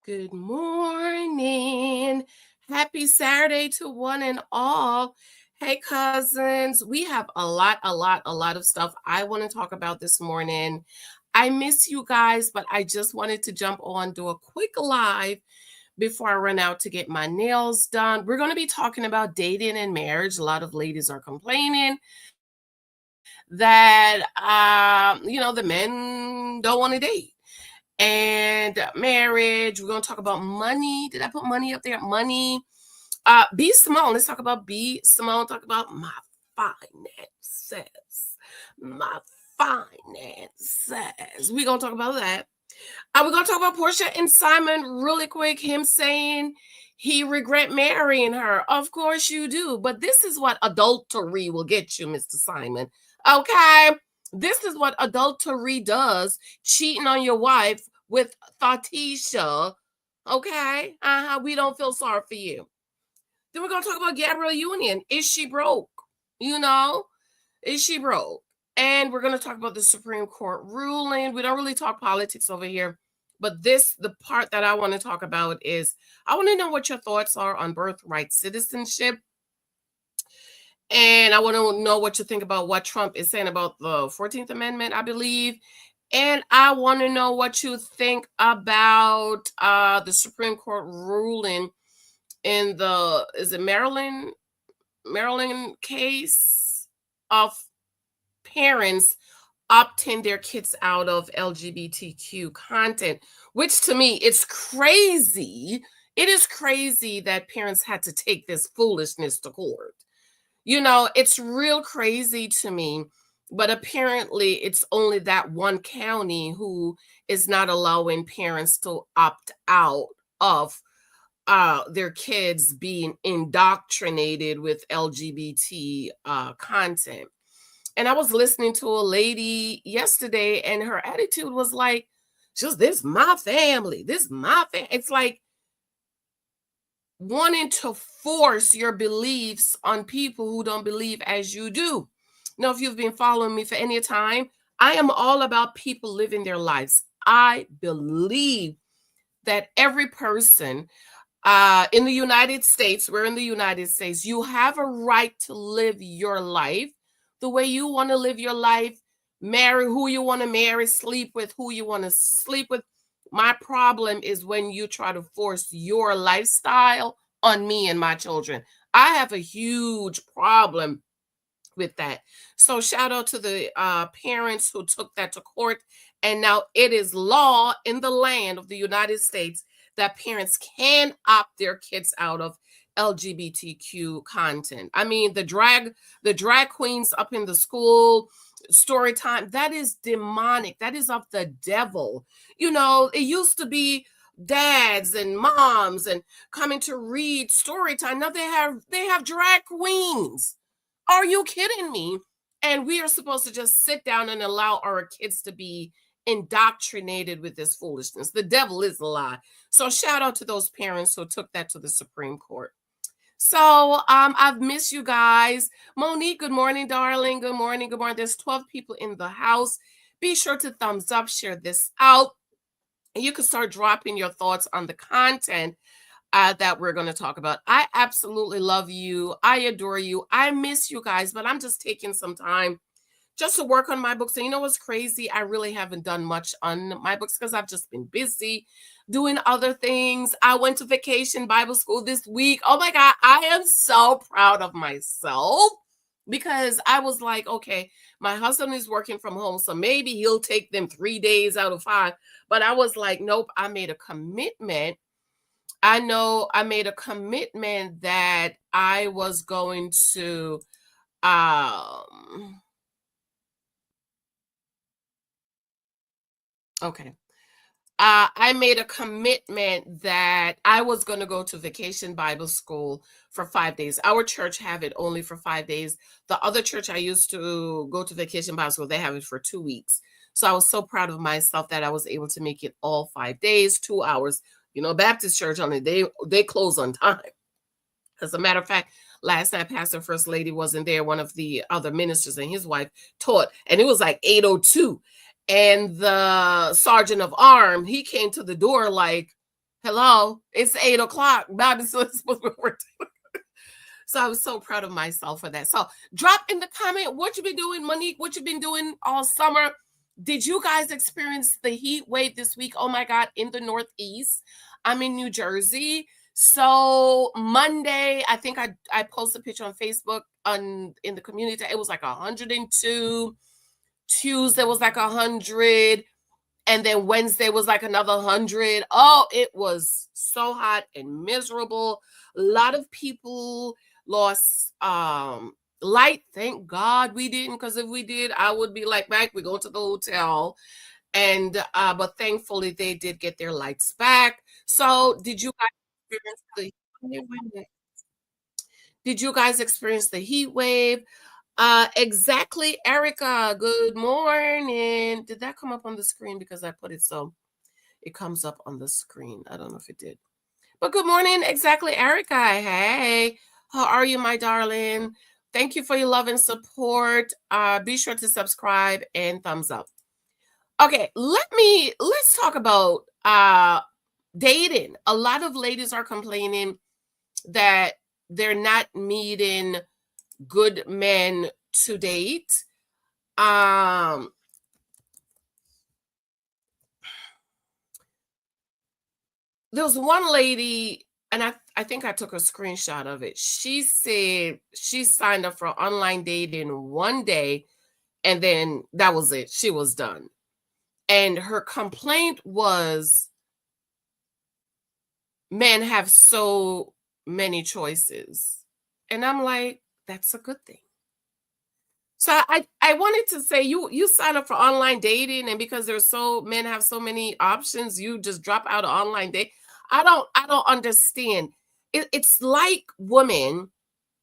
Good morning. Happy Saturday to one and all. Hey, cousins, we have a lot of stuff I want to talk about this morning. I miss you guys, but I just wanted to jump on, do a quick live before I run out to get my nails done. We're going to be talking about dating and marriage. A lot of ladies are complaining that, the men don't want to date and marriage. We're going to talk about money. Did I put money up there? Money. B Simone. Let's talk about B Simone. Talk about my finances. My finances. We're going to talk about that. We're going to talk about Porsha and Simon really quick. Him saying he regret marrying her. Of course you do. But this is what adultery will get you, Mr. Simon. Okay? This is what adultery does. Cheating on your wife with Thatisha. Okay? We don't feel sorry for you. Then we're going to talk about Gabrielle Union. Is she broke? Is she broke? And we're going to talk about the Supreme Court ruling. We don't really talk politics over here. But the part that I want to talk about is I want to know what your thoughts are on birthright citizenship. And I want to know what you think about what Trump is saying about the 14th Amendment, I believe. And I want to know what you think about the Supreme Court ruling in is it Maryland case of parents opting their kids out of LGBTQ content, which to me, it's crazy. It is crazy that parents had to take this foolishness to court. It's real crazy to me, but apparently it's only that one county who is not allowing parents to opt out of their kids being indoctrinated with LGBT content. And I was listening to a lady yesterday, and her attitude was like, just this my family. This my family. It's like wanting to force your beliefs on people who don't believe as you do. Now, if you've been following me for any time, I am all about people living their lives. I believe that every person in the United States, we're in the United States, you have a right to live your life the way you want to live your life, marry who you want to marry, sleep with who you want to sleep with. My problem is when you try to force your lifestyle on me and my children. I have a huge problem with that. So shout out to the parents who took that to court. And now it is law in the land of the United States that parents can opt their kids out of LGBTQ content. I mean, the drag queens up in the school, story time, that is demonic. That is of the devil. It used to be dads and moms and coming to read story time. Now they have drag queens. Are you kidding me? And we are supposed to just sit down and allow our kids to be indoctrinated with this foolishness. The devil is a lie. So shout out to those parents who took that to the Supreme Court. So I've missed you guys. Monique, good morning, darling. Good morning. Good morning. There's 12 people in the house. Be sure to thumbs up, share this out. And you can start dropping your thoughts on the content that we're going to talk about. I absolutely love you. I adore you. I miss you guys, but I'm just taking some time just to work on my books. And you know what's crazy? I really haven't done much on my books because I've just been busy doing other things. I went to vacation Bible school this week. Oh my God, I am so proud of myself because I was like, okay, my husband is working from home, so maybe he'll take them 3 days out of 5. But I was like, nope, I made a commitment. I know I made a commitment that I was going to okay. I made a commitment that I was going to go to vacation Bible school for 5 days. Our church have it only for 5 days. The other church I used to go to vacation Bible school, they have it for 2 weeks. So I was so proud of myself that I was able to make it all 5 days, 2 hours. Baptist church only, they close on time. As a matter of fact, last night, Pastor First Lady wasn't there. One of the other ministers and his wife taught, and it was like 8:02. And the sergeant of arm, he came to the door like, Hello, it's 8 o'clock. Bible says we're So I was so proud of myself for that. So drop in the comment what you've been doing, Monique, what you've been doing all summer. Did you guys experience the heat wave this week? Oh my God, in the Northeast. I'm in New Jersey. So Monday, I think I posted a picture on Facebook in the community. It was like 102. Tuesday was like 100. And then Wednesday was like another 100. Oh, it was so hot and miserable. A lot of people lost light. Thank God we didn't, because if we did, I would be like, Mike, we're going to the hotel. And but thankfully they did get their lights back. So did you guys experience the did you guys experience the heat wave? Exactly, Erica. Good morning. Did that come up on the screen? Because I put it so it comes up on the screen. I don't know if it did. But good morning, exactly, Erica. Hey, how are you, my darling? Thank you for your love and support. Be sure to subscribe and thumbs up. Okay, let's talk about dating. A lot of ladies are complaining that they're not meeting good men to date. There was one lady, and I think I took a screenshot of it. She said she signed up for online dating one day, and then that was it. She was done. And her complaint was men have so many choices. And I'm like, that's a good thing. So I wanted to say you sign up for online dating, and because there's so men have so many options, you just drop out of online date. I don't understand. It's like women,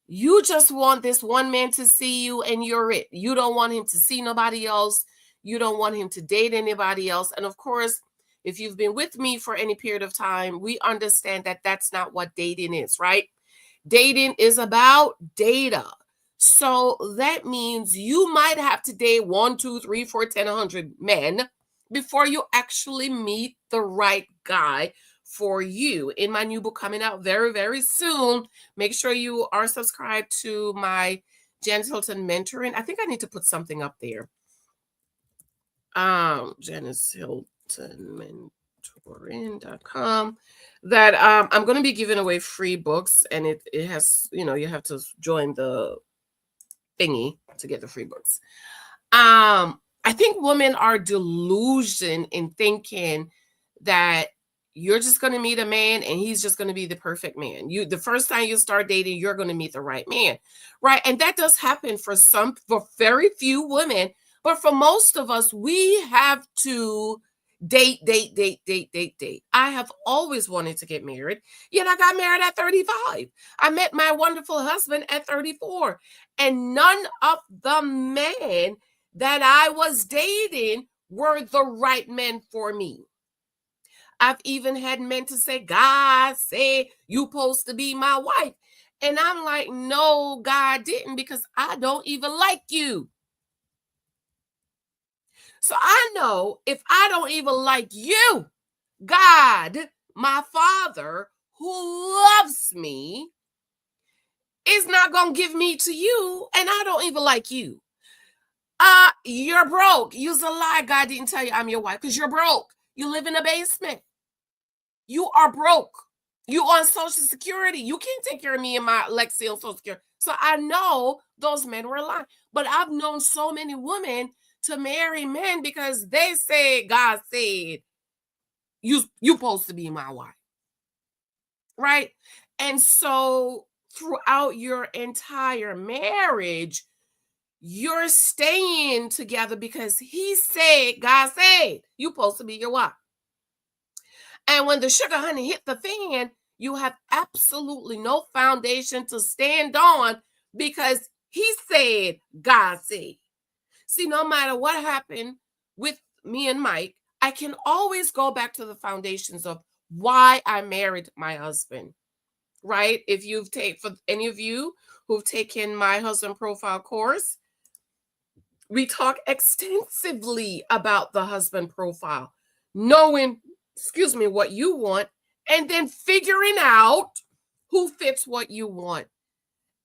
you just want this one man to see you and you're it. You don't want him to see nobody else. You don't want him to date anybody else. And of course, if you've been with me for any period of time, we understand that that's not what dating is, right? Dating is about data. So that means you might have to date 1, 2, 3, 4, 10, 100 men before you actually meet the right guy for you. In my new book coming out very, very soon, make sure you are subscribed to my janicehylton mentoring. I think I need to put something up there. janicehyltonmentoring.com, that I'm going to be giving away free books, and it has, you have to join the thingy to get the free books. I think women are delusion in thinking that you're just going to meet a man and he's just going to be the perfect man. The first time you start dating, you're going to meet the right man, right? And that does happen for very few women, but for most of us, we have to date. I have always wanted to get married, yet I got married at 35. I met my wonderful husband at 34, and none of the men that I was dating were the right men for me. I've even had men to say, God said you supposed to be my wife. And I'm like, no, God didn't, because I don't even like you. So I know if I don't even like you, God, my Father, who loves me, is not going to give me to you, and I don't even like you. You're broke. You's a lie. God didn't tell you I'm your wife, because you're broke. You live in a basement. You are broke. You on Social Security. You can't take care of me and my Lexi on Social Security. So I know those men were lying. But I've known so many women to marry men because they said, God said, you supposed to be my wife. Right? And so throughout your entire marriage, you're staying together because he said, God said, you supposed to be your wife. And when the sugar honey hit the fan, you have absolutely no foundation to stand on, because he said, God said. See, no matter what happened with me and Mike, I can always go back to the foundations of why I married my husband, right? If for any of you who've taken my husband profile course, we talk extensively about the husband profile, knowing, what you want and then figuring out who fits what you want,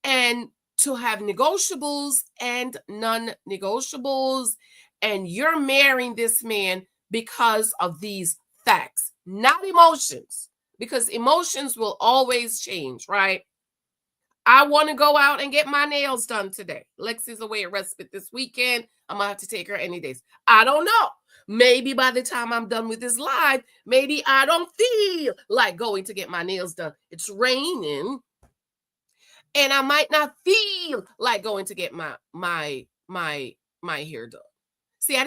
and to have negotiables and non-negotiables. And you're marrying this man because of these facts, not emotions, because emotions will always change, right? I want to go out and get my nails done today. Lexi's away at respite this weekend. I'm gonna have to take her any days. I don't know. Maybe by the time I'm done with this live, maybe I don't feel like going to get my nails done. It's raining, and I might not feel like going to get my hair done. See, I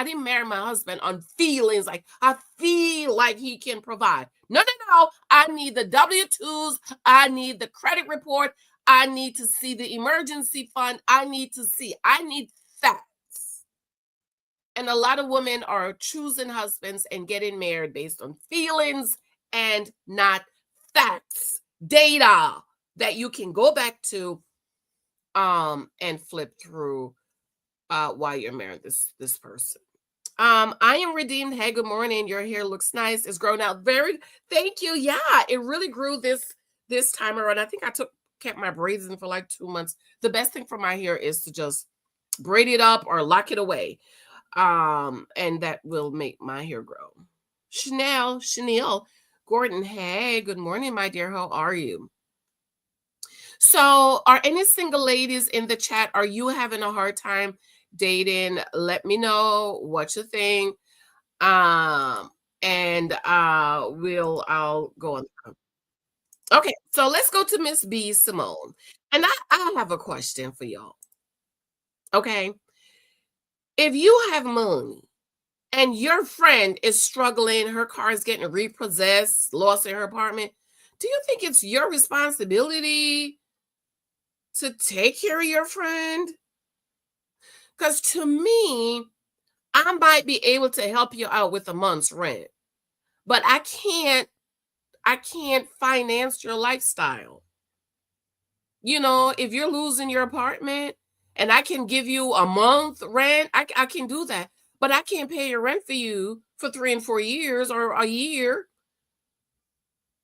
didn't marry my husband on feelings like I feel like he can provide. No. I need the W-2s. I need the credit report. I need to see the emergency fund. I need facts. And a lot of women are choosing husbands and getting married based on feelings and not facts, data that you can go back to and flip through while you're married this person. I am redeemed. Hey, good morning. Your hair looks nice. It's grown out very. Thank you. Yeah, it really grew this time around. I think I kept my braids in for like 2 months. The best thing for my hair is to just braid it up or lock it away, and that will make my hair grow. Chanel Gordon. Hey, good morning, my dear. How are you? So, are any single ladies in the chat? Are you having a hard time dating? Let me know what you think. And I'll go on. Okay, so let's go to Miss B, Simone. And I have a question for y'all. Okay. If you have money and your friend is struggling, her car is getting repossessed, lost in her apartment, do you think it's your responsibility to take care of your friend? Because to me, I might be able to help you out with a month's rent, but I can't finance your lifestyle. You know, if you're losing your apartment and I can give you a month rent, I can do that. But I can't pay your rent for you for 3 and 4 years or a year.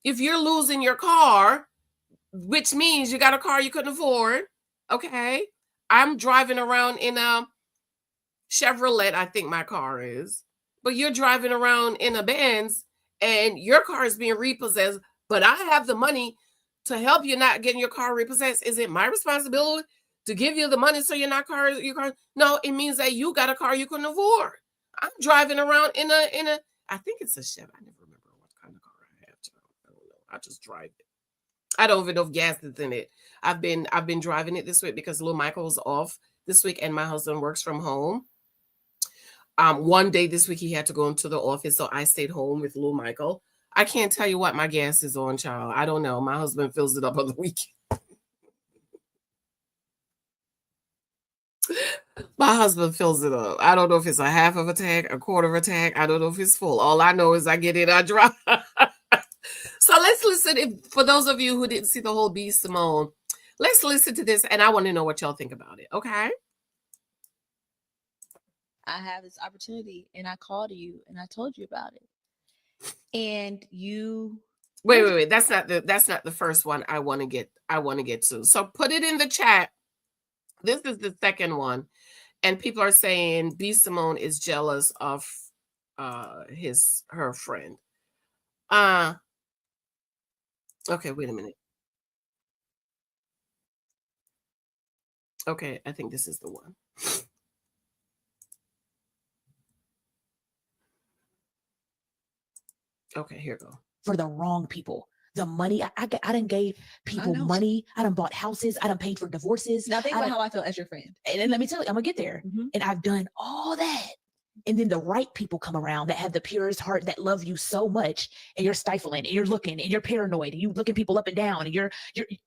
If you're losing your car, which means you got a car you couldn't afford, okay? I'm driving around in a Chevrolet, I think my car is, but you're driving around in a Benz and your car is being repossessed, but I have the money to help you not getting your car repossessed. Is it my responsibility to give you the money so your car? No, it means that you got a car you couldn't afford. I'm driving around in a I think it's a Chevy. I never remember what kind of car I have. I don't know. I just drive it. I don't even know if gas is in it. I've been driving it this week because little Michael's off this week and my husband works from home. One day this week he had to go into the office, so I stayed home with little Michael. I can't tell you what my gas is on, child. I don't know. My husband fills it up on the weekend. My husband fills it up. I don't know if it's a half of a tank, a quarter of a tank. I don't know if it's full. All I know is I get it, I drive. So let's listen. For those of you who didn't see the whole B, Simone, let's listen to this, and I want to know what y'all think about it. Okay. I have this opportunity, and I called you, and I told you about it. And you wait. That's not the first one I want to get to. So put it in the chat. This is the second one, and people are saying B, Simone is jealous of her friend. Okay, wait a minute. Okay, I think this is the one. Okay, here we go. For the wrong people. The money, I done gave people money. I done bought houses. I done paid for divorces. Now think about how I feel as your friend. And then let me tell you, I'm gonna get there. Mm-hmm. And I've done all that. And then the right people come around that have the purest heart, that love you so much, and you're stifling, and you're looking, and you're paranoid, and you looking people up and down, and you're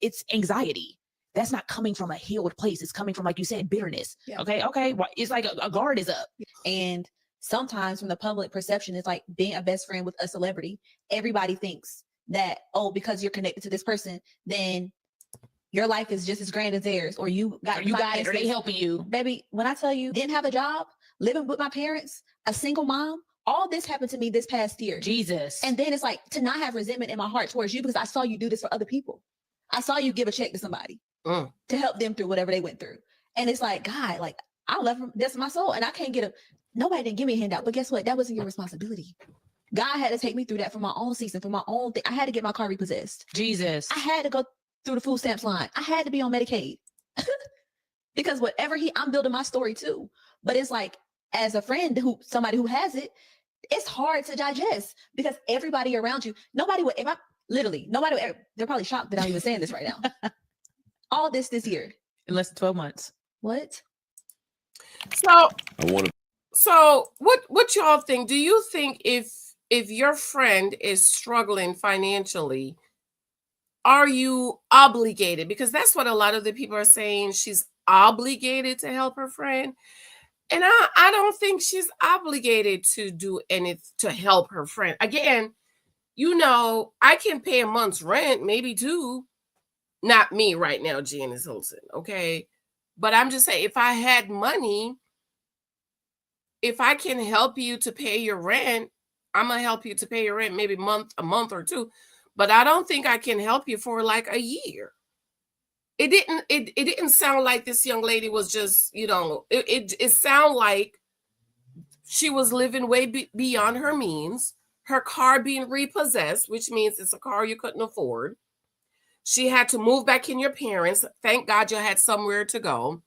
it's anxiety. That's not coming from a healed place. It's coming from, like you said, bitterness. Yeah. Okay. It's like a guard is up. And sometimes from the public perception, it's like being a best friend with a celebrity. Everybody thinks that, because you're connected to this person, then your life is just as grand as theirs, or you got it, or they helping you. Baby, when I tell you, didn't have a job, living with my parents, a single mom, All this happened to me this past year. Jesus. And then it's like to not have resentment in my heart towards you because I saw you do this for other people. I saw you give a check to somebody to help them through whatever they went through. And it's like, God, like I love him. That's my soul. And I can't get nobody didn't give me a handout. But guess what? That wasn't your responsibility. God had to take me through that for my own season, for my own thing. I had to get my car repossessed. Jesus. I had to go through the food stamps line. I had to be on Medicaid. Because whatever I'm building my story too. But it's like, as a friend somebody who has it, it's hard to digest because everybody around you, nobody would, they're probably shocked that I'm even saying this right now. All this year. In less than 12 months. What? So what y'all think? Do you think if your friend is struggling financially, are you obligated? Because that's what a lot of the people are saying. She's obligated to help her friend. And I don't think she's obligated to do anything to help her friend. Again, I can pay a month's rent, maybe two. Not me right now, janicehylton, okay? But I'm just saying, if I had money, if I can help you to pay your rent, I'm going to help you to pay your rent maybe a month or two. But I don't think I can help you for like a year. It didn't sound like this young lady was just, it sounded like she was living way beyond her means. Her car being repossessed, which means it's a car you couldn't afford. She had to move back in your parents. Thank God you had somewhere to go.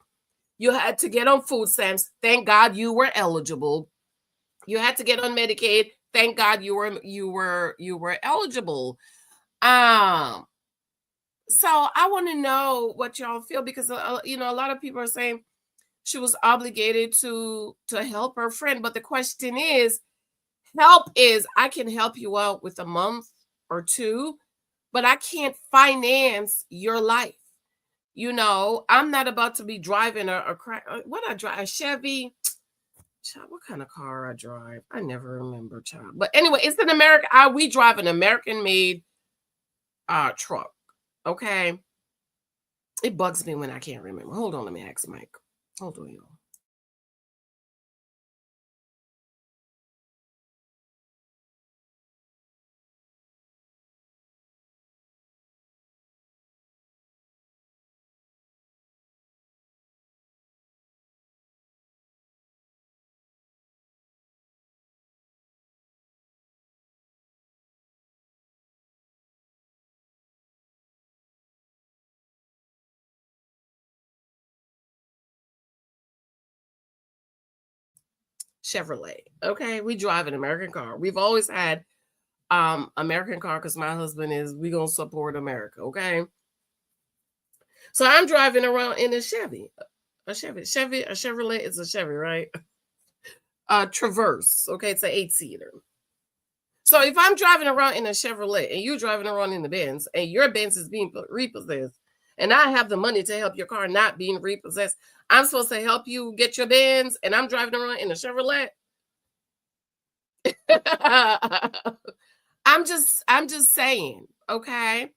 You had to get on food stamps. Thank God you were eligible. You had to get on Medicaid. Thank God you were eligible. So I want to know what y'all feel because a lot of people are saying she was obligated to help her friend, but the question is, I can help you out with a month or two, but I can't finance your life. I'm not about to be driving what I drive, a Chevy. Child, what kind of car I drive? I never remember, child. But anyway, it's an American. We drive an American-made truck. Okay. It bugs me when I can't remember. Hold on, let me ask Mike. Hold on, y'all. Chevrolet. Okay, we drive an American car. We've always had American car because my husband we gonna support America. Okay, so I'm driving around in a Chevy. A Chevrolet is a Chevy, right? Traverse. Okay, it's an 8-seater. So if I'm driving around in a Chevrolet and you're driving around in the Benz and your Benz is being repossessed and I have the money to help your car not being repossessed, I'm supposed to help you get your Benz and I'm driving around in a Chevrolet. I'm just saying, okay?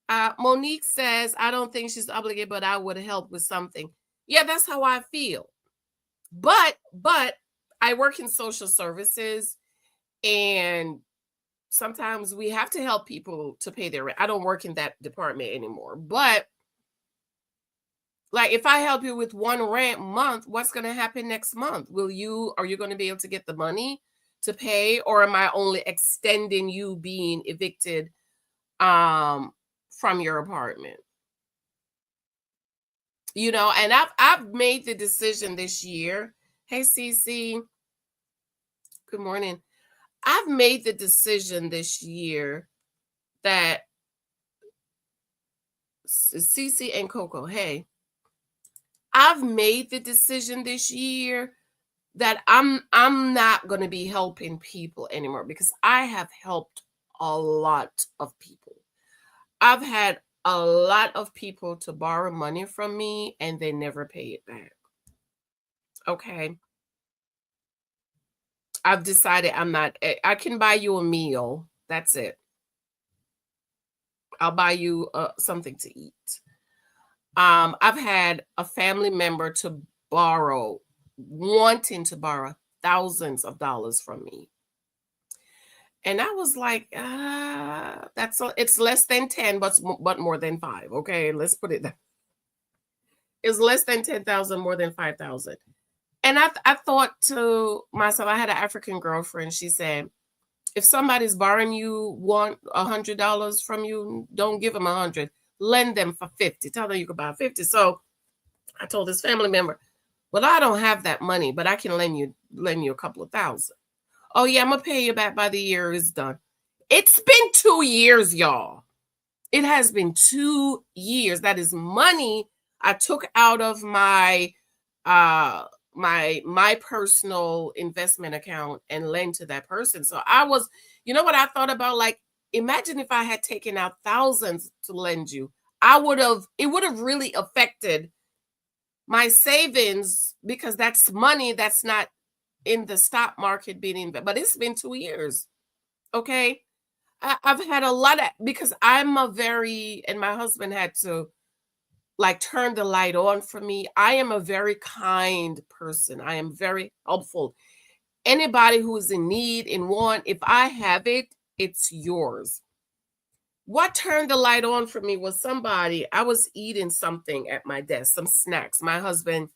Monique says, I don't think she's obligated, but I would help with something. Yeah, that's how I feel. But I work in social services and sometimes we have to help people to pay their rent. I don't work in that department anymore. But like if I help you with one rent month, what's going to happen next month? Are you going to be able to get the money to pay, or am I only extending you being evicted from your apartment? And I've made the decision this year. Hey, Cece. Good morning. I've made the decision this year that Cece and Coco, hey, I've made the decision this year that I'm not going to be helping people anymore because I have helped a lot of people. I've had a lot of people to borrow money from me and they never pay it back. Okay. I've decided I can buy you a meal. That's it. I'll buy you something to eat. I've had a family member to wanting to borrow thousands of dollars from me. And I was like, it's less than 10, but more than 5. Okay, let's put it that. It's less than 10,000, more than 5,000. And I thought to myself, I had an African girlfriend. She said, if somebody's borrowing you $100 from you, don't give them 100. Lend them for 50. Tell them you could buy 50. So I told this family member, well, I don't have that money, but I can lend you a couple of thousand. Oh, yeah, I'm going to pay you back by the year is done. It's been 2 years, y'all. It has been 2 years. That is money I took out of my my personal investment account and lend to that person. So I was, you know what I thought about? Like, imagine if I had taken out thousands to lend you. It would have really affected my savings, because that's money that's not in the stock market being invested. But it's been 2 years. Okay. I've had a lot of, because and my husband had to like turn the light on for me. I am a very kind person. I am very helpful. Anybody who is in need, in want, if I have it, it's yours. What turned the light on for me was I was eating something at my desk, some snacks. My husband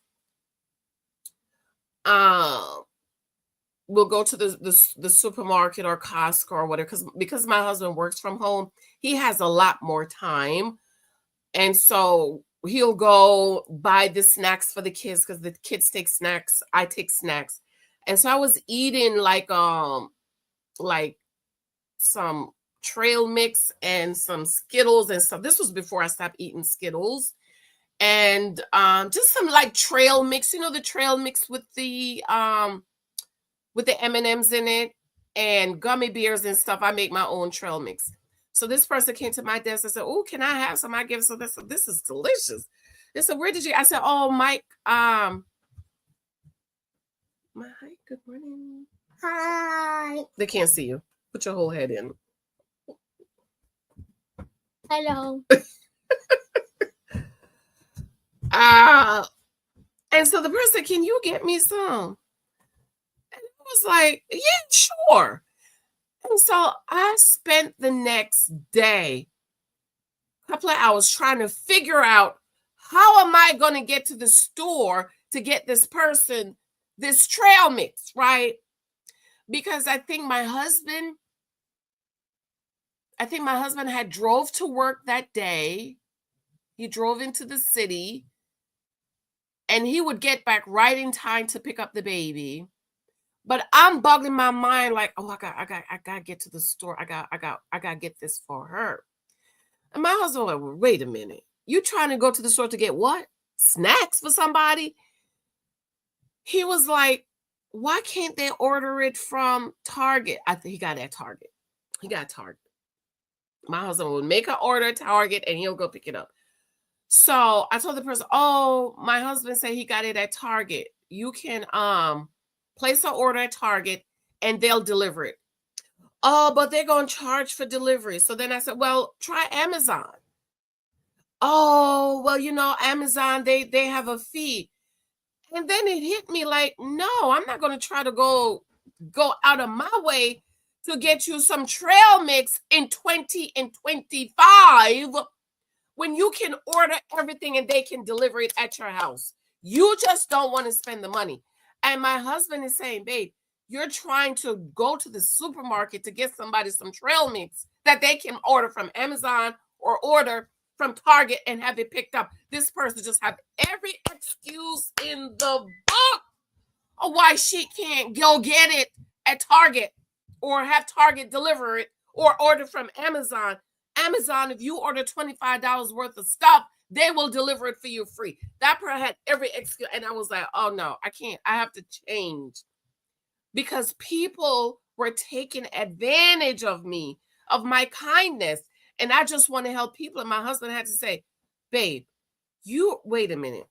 will go to the supermarket or Costco or whatever, because my husband works from home. He has a lot more time. And so he'll go buy the snacks for the kids, because the kids take snacks. I take snacks. And so I was eating like some trail mix and some Skittles and stuff. This was before I stopped eating Skittles. And just some like trail mix, the trail mix with the M&Ms in it and gummy bears and stuff. I make my own trail mix. So this person came to my desk and said, oh, can I have some? I give some. This is delicious. They said, where did you? I said, oh, Mike. Hi, good morning. Hi. They can't see you. Put your whole head in. Hello. And so the person said, can you get me some? And I was like, yeah, sure. And so I spent the next day, a couple of hours, trying to figure out, how am I going to get to the store to get this person this trail mix, right? Because I think my husband had drove to work that day. He drove into the city, and he would get back right in time to pick up the baby. But I'm bugging my mind like, oh, I gotta get to the store. I gotta get this for her. And my husband was like, well, wait a minute. You trying to go to the store to get what? Snacks for somebody? He was like, why can't they order it from Target? I think he got it at Target. He got Target. My husband would make an order at Target and he'll go pick it up. So I told the person, oh, my husband said he got it at Target. You can place an order at Target and they'll deliver it. Oh, but they're going to charge for delivery. So then I said, well, try Amazon. Oh, well, Amazon, they have a fee. And then it hit me like, no, I'm not going to try to go out of my way to get you some trail mix in 2025 when you can order everything and they can deliver it at your house. You just don't want to spend the money. And my husband is saying, babe, you're trying to go to the supermarket to get somebody some trail mix that they can order from Amazon or order from Target and have it picked up. This person just have every excuse in the book of why she can't go get it at Target or have Target deliver it or order from Amazon. Amazon, if you order $25 worth of stuff, they will deliver it for you free. That person had every excuse. And I was like, oh no, I can't. I have to change. Because people were taking advantage of me, of my kindness. And I just want to help people. And my husband had to say, babe, wait a minute.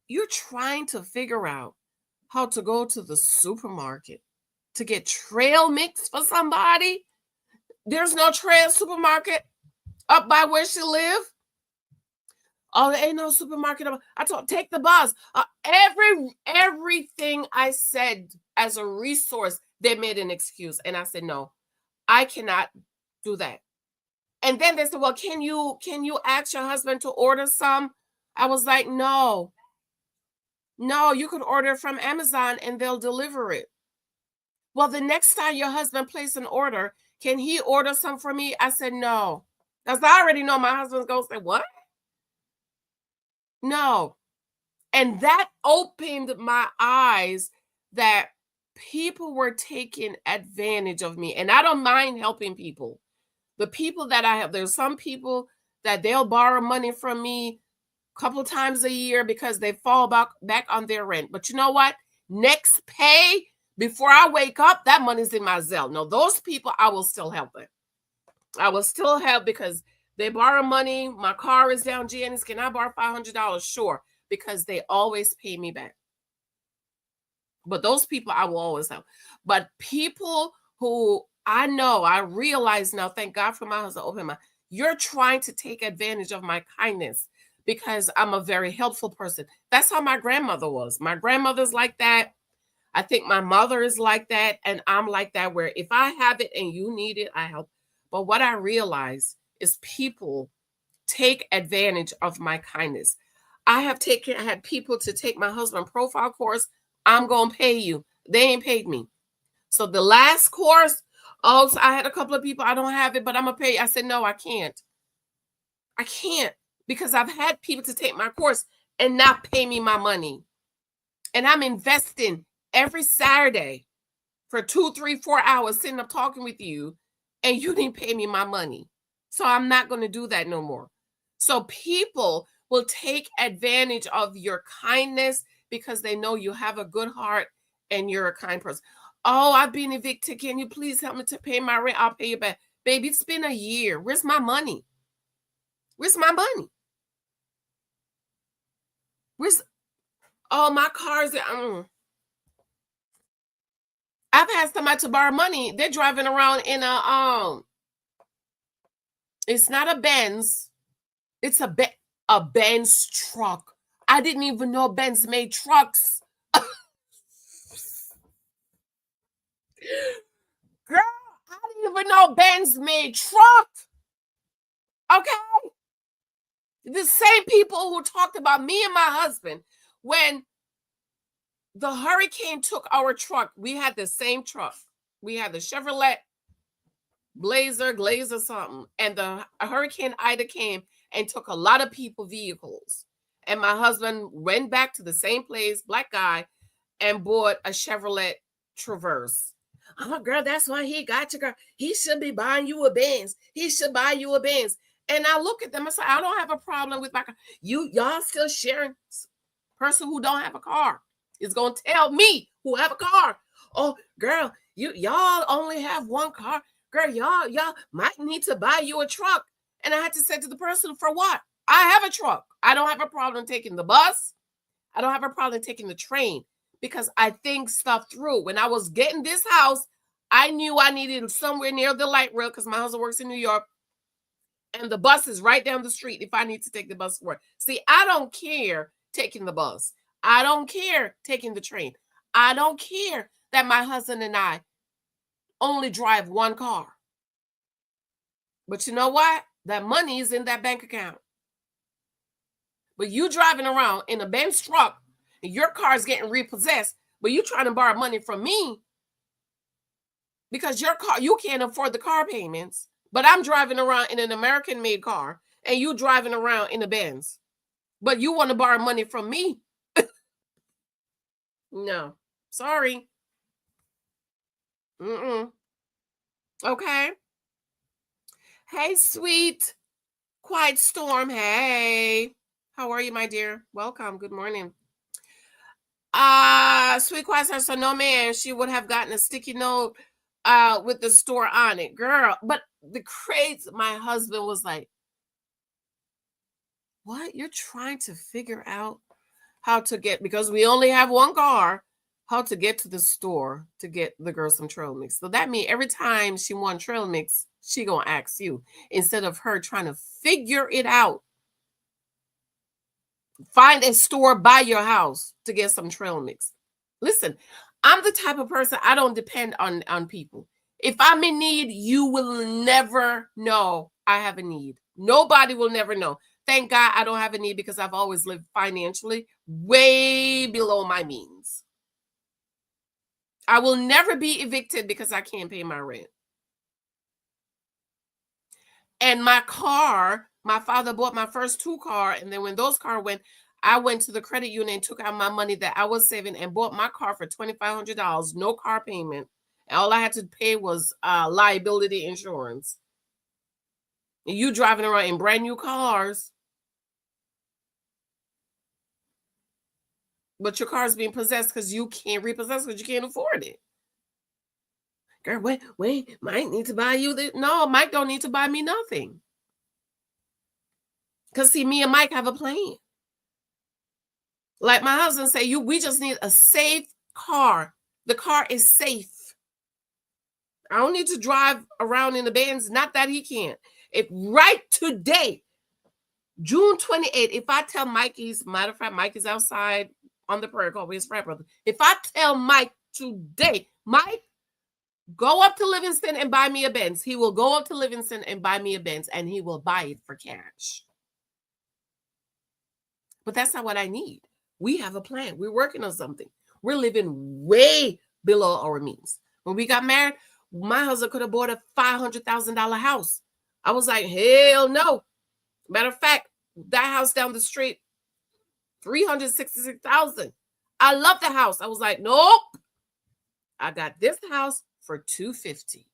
You're trying to figure out how to go to the supermarket to get trail mix for somebody? There's no trail supermarket up by where she live? Oh, there ain't no supermarket. I told take the bus. Everything I said as a resource, they made an excuse. And I said, no, I cannot do that. And then they said, well, can you ask your husband to order some? I was like, no, you can order from Amazon and they'll deliver it. Well, the next time your husband places an order, can he order some for me? I said, no. Because I already know my husband's going to say, what? No. And that opened my eyes that people were taking advantage of me. And I don't mind helping people. The people that I have, there's some people that they'll borrow money from me a couple times a year because they fall back on their rent. But you know what? Next pay, before I wake up, that money's in my Zelle. No, those people, I will still help them. I will still help because they borrow money. My car is down. Janice, can I borrow $500? Sure, because they always pay me back. But those people, I will always help. But people who I know, I realize now, thank God for my husband, open my, you're trying to take advantage of my kindness because I'm a very helpful person. That's how my grandmother was. My grandmother's like that. I think my mother is like that. And I'm like that, where if I have it and you need it, I help. But what I realize is people take advantage of my kindness. I had people to take my husband profile course. I'm going to pay you. They ain't paid me. So the last course, so I had a couple of people, I don't have it, but I'm going to pay you. I said, no, I can't. I can't, because I've had people to take my course and not pay me my money. And I'm investing every Saturday for 2, 3, 4 hours sitting up talking with you, and you didn't pay me my money. So I'm not going to do that no more. So people will take advantage of your kindness because they know you have a good heart and you're a kind person. Oh, I've been evicted. Can you please help me to pay my rent? I'll pay you back. Baby, it's been a year. Where's my money? Where's my money? My car's I've had somebody to borrow money. They're driving around in it's not a Benz. It's a Benz truck. I didn't even know Benz made trucks. Girl, I didn't even know Benz made trucks. Okay? The same people who talked about me and my husband when the hurricane took our truck. We had the same truck. We had the Chevrolet Glazer something. And the Hurricane Ida came and took a lot of people vehicles. And my husband went back to the same place, black guy, and bought a Chevrolet Traverse. Oh, girl, that's why he got you, girl. He should be buying you a Benz. He should buy you a Benz. And I look at them and say, I don't have a problem with my car. Y'all still sharing. Person who don't have a car is going to tell me who have a car. Oh, girl, y'all only have one car. Girl, y'all might need to buy you a truck. And I had to say to the person, for what? I have a truck. I don't have a problem taking the bus. I don't have a problem taking the train because I think stuff through. When I was getting this house, I knew I needed somewhere near the light rail because my husband works in New York. And the bus is right down the street if I need to take the bus to work. See, I don't care taking the bus. I don't care taking the train. I don't care that my husband and I only drive one car. But you know what? That money is in that bank account. But you driving around in a Benz truck and your car is getting repossessed, but you trying to borrow money from me because your car, you can't afford the car payments. But I'm driving around in an American-made car and you driving around in a Benz. But you want to borrow money from me. No. Sorry. Okay. Hey, sweet. Quiet Storm. Hey. How are you, my dear? Welcome. Good morning. Sweet Quiet Storm. So no man, she would have gotten a sticky note with the store on it. Girl. But the crates, my husband was like, what? You're trying to figure out how to get, because we only have one car, how to get to the store to get the girl some trail mix. So that means every time she want trail mix, she gonna ask you instead of her trying to figure it out. find a store by your house to get some trail mix. Listen, I'm the type of person, I don't depend on people. If I'm in need, you will never know I have a need. Nobody will never know. Thank God I don't have a need because I've always lived financially way below my means. I will never be evicted because I can't pay my rent. And my car, my father bought my first 2 cars, and then when those cars went, I went to the credit union and took out my money that I was saving and bought my car for $2,500, no car payment. And all I had to pay was liability insurance. And you driving around in brand new cars, but your car is being possessed because you can't repossess because you can't afford it. Girl, wait, Mike need to buy you this. No, Mike don't need to buy me nothing. Because see, me and Mike have a plan. Like my husband say, we just need a safe car. The car is safe. I don't need to drive around in the Benz. Not that he can't. If right today, June 28th, if I tell Mikey's, matter of fact, Mike is outside on the prayer call with his frat brother. If I tell Mike today, Mike, go up to Livingston and buy me a Benz, he will go up to Livingston and buy me a Benz, and he will buy it for cash. But that's not what I need. We have a plan. We're working on something. We're living way below our means. When we got married, my husband could have bought a $500,000 house. I was like, hell no. Matter of fact, that house down the street, $366,000. I love the house. I was like, nope. I got this house for $250,000.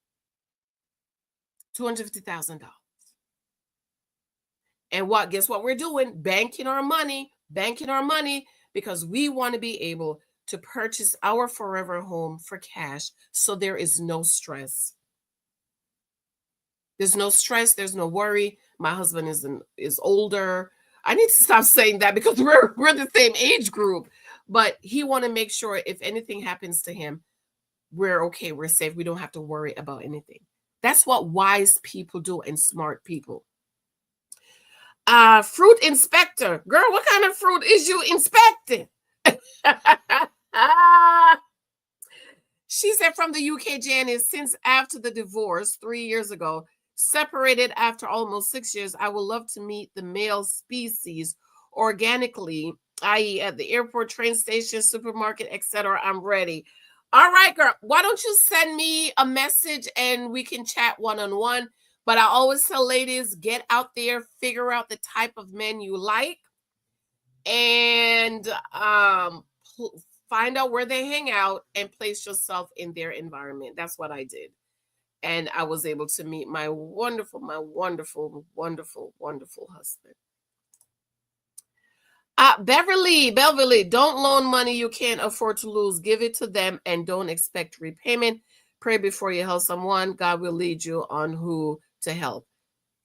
And guess what we're doing? Banking our money, because we want to be able to purchase our forever home for cash, so there is no stress. There's no stress. There's no worry. My husband is older. I need to stop saying that because we're the same age group. But he want to make sure if anything happens to him, we're okay. We're safe. We don't have to worry about anything. That's what wise people do and smart people. Fruit inspector. Girl, what kind of fruit is you inspecting? She said from the UK, Janice, since after the divorce 3 years ago, separated after almost 6 years, I would love to meet the male species organically, i.e. at the airport, train station, supermarket, etc. I'm ready. All right, girl. Why don't you send me a message and we can chat one-on-one? But I always tell ladies, get out there, figure out the type of men you like, and find out where they hang out and place yourself in their environment. That's what I did. And I was able to meet my wonderful, wonderful husband. Beverly, don't loan money you can't afford to lose. Give it to them and don't expect repayment. Pray before you help someone. God will lead you on who to help.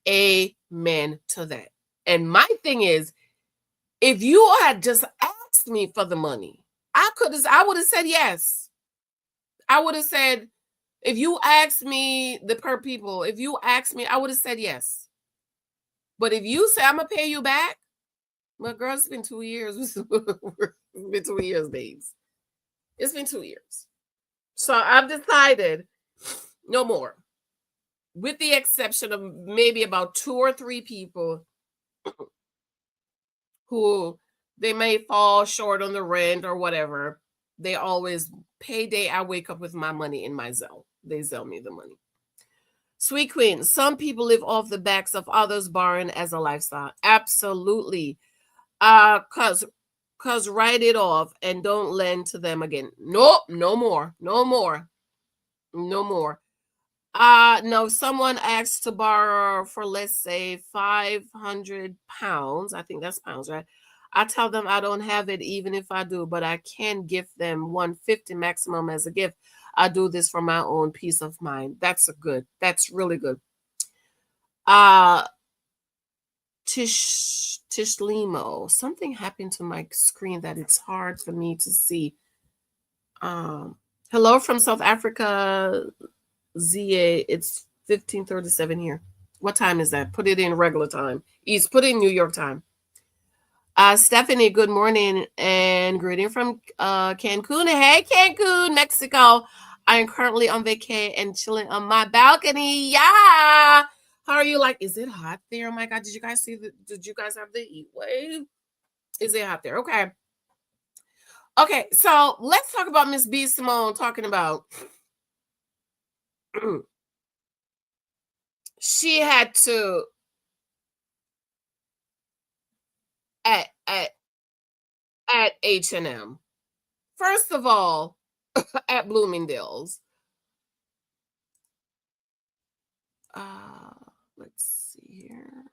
Amen to that. And my thing is, if you had just asked me for the money, I would have said yes. I would have said, if you asked me, if you asked me, I would have said yes. But if you say, I'm going to pay you back, well, girl, it's been 2 years. It's been 2 years, babes. It's been 2 years. So I've decided no more. With the exception of maybe about 2 or 3 people who they may fall short on the rent or whatever. They always, payday, I wake up with my money in my Zelle. They Zelle me the money. Sweet Queen, some people live off the backs of others, borrowing as a lifestyle. Absolutely. Cause write it off and don't lend to them again. Nope, no more. No, someone asks to borrow for, let's say, 500 pounds. I think that's pounds, right? I tell them I don't have it, even if I do, but I can give them 150 maximum as a gift. I do this for my own peace of mind. That's really good. Tishlimo, something happened to my screen that it's hard for me to see. Hello from South Africa, ZA. It's 15:37 here. What time is that? Put it in regular time. Put in New York time. Stephanie, good morning and greeting from Cancun. Hey, Cancun, Mexico. I am currently on vacation and chilling on my balcony. Yeah. How are you? Like, is it hot there? Oh my God. Did you guys did you guys have the heat wave? Is it hot there? Okay. Okay. So let's talk about Miss B Simone talking about she had to at H&M. First of all, at Bloomingdale's. Let's see here.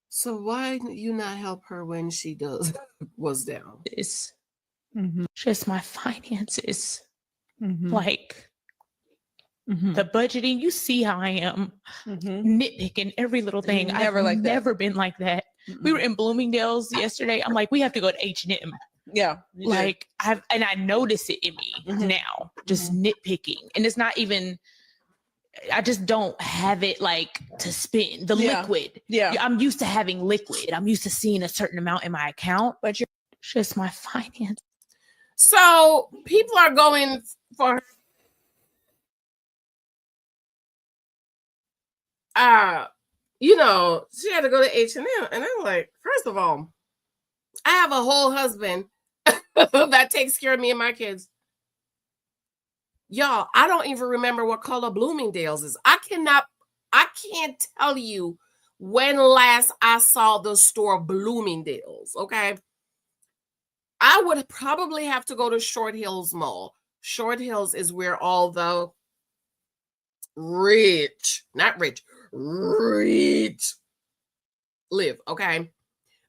So why you not help her when she was down? It's just my finances. Like the budgeting, you see how I am nitpicking every little thing. Never I've like that. never been like that. We were in Bloomingdale's yesterday. I'm like, we have to go to H&M. Yeah. you do. Like I notice it in me now, just nitpicking. And it's not even, I just don't have it like to spend the liquid. Yeah. I'm used to having liquid. I'm used to seeing a certain amount in my account, but it's just my finance. So people are going for she had to go to H&M, and I'm like, first of all, I have a whole husband that takes care of me and my kids. Y'all, I don't even remember what color Bloomingdale's is. I can't tell you when last I saw the store Bloomingdale's, okay? I would probably have to go to Short Hills Mall. Short Hills is where all the rich live, okay?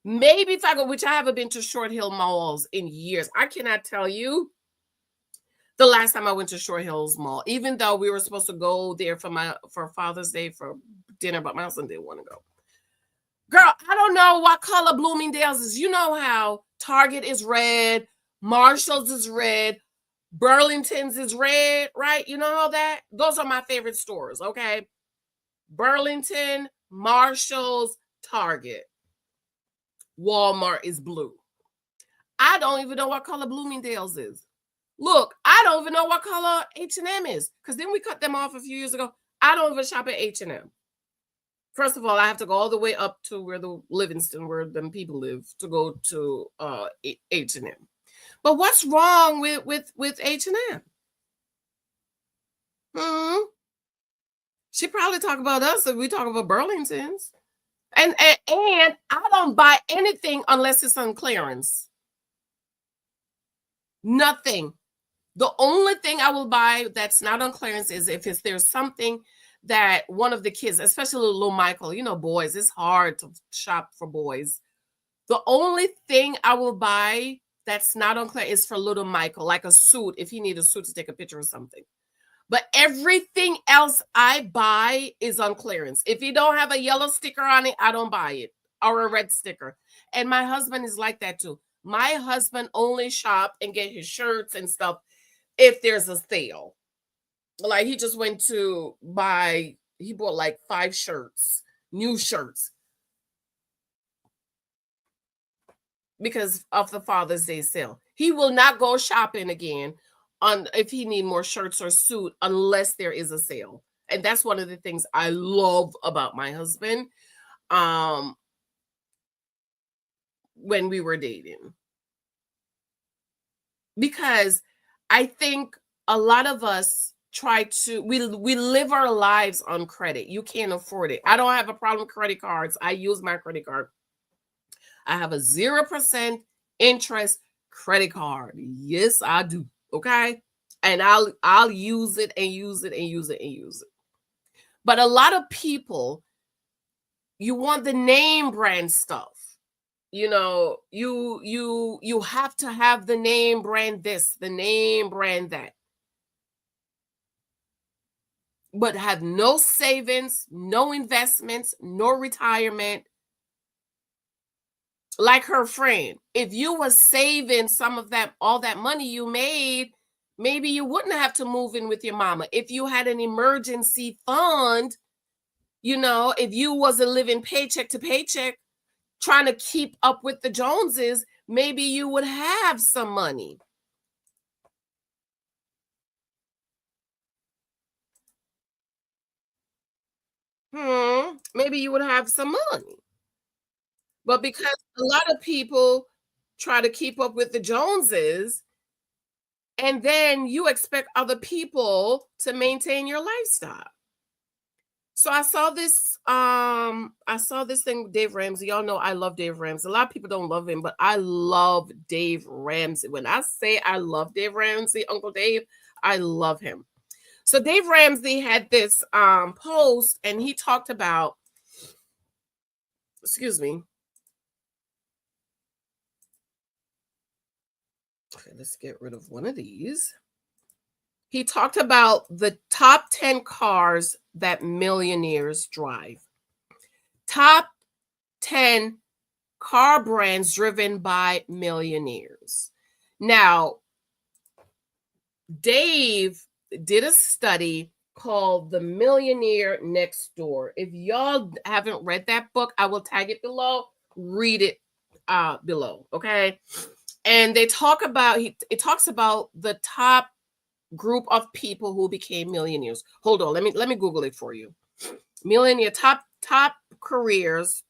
Maybe if I go, which I haven't been to Short Hill Malls in years. I cannot tell you the last time I went to Short Hills Mall, even though we were supposed to go there for Father's Day for dinner, but my husband didn't want to go. Girl, I don't know what color Bloomingdale's is. You know how Target is red, Marshall's is red, Burlington's is red, right? You know all that? Those are my favorite stores, okay? Burlington, Marshall's, Target. Walmart is blue. I don't even know what color Bloomingdale's is. Look, I don't even know what color H&M is, because then we cut them off a few years ago. I don't even shop at H&M. First of all, I have to go all the way up to where the Livingston, where them people live, to go to H&M. But what's wrong with H&M? She probably talk about us if we talk about Burlington's. And I don't buy anything unless it's on clearance. Nothing. The only thing I will buy that's not on clearance is if there's something that one of the kids, especially little Michael, boys, it's hard to shop for boys. The only thing I will buy that's not on clearance is for little Michael, like a suit, if he needs a suit to take a picture or something. But everything else I buy is on clearance. If you don't have a yellow sticker on it, I don't buy it, or a red sticker. And my husband is like that too. My husband only shop and get his shirts and stuff if there's a sale. Like he just went to he bought like 5 shirts, new shirts, because of the Father's Day sale. He will not go shopping again if he need more shirts or suit unless there is a sale. And that's one of the things I love about my husband when we were dating. Because I think a lot of us we live our lives on credit. You can't afford it. I don't have a problem with credit cards. I use my credit card. I have a 0% interest credit card. Yes, I do. Okay. And I'll use it and use it and use it and use it. But a lot of people, you want the name brand stuff. You have to have the name brand this, the name brand that. But have no savings, no investments, no retirement. Like her friend, if you were saving some of that, all that money you made, Maybe you wouldn't have to move in with your mama. If you had an emergency fund, if you wasn't living paycheck to paycheck, trying to keep up with the Joneses, maybe you would have some money. Maybe you would have some money. But because a lot of people try to keep up with the Joneses, and then you expect other people to maintain your lifestyle. So I saw this thing with Dave Ramsey. Y'all know I love Dave Ramsey. A lot of people don't love him, but I love Dave Ramsey. When I say I love Dave Ramsey, Uncle Dave, I love him. So Dave Ramsey had this post, and he talked about, excuse me. Okay, let's get rid of one of these. He talked about the top 10 cars that millionaires drive. Top 10 car brands driven by millionaires. Now, Dave did a study called The Millionaire Next Door. If y'all haven't read that book, I will tag it below. Read it below, okay? And it talks about the top group of people who became millionaires. Hold on, let me Google it for you. Millionaire top careers.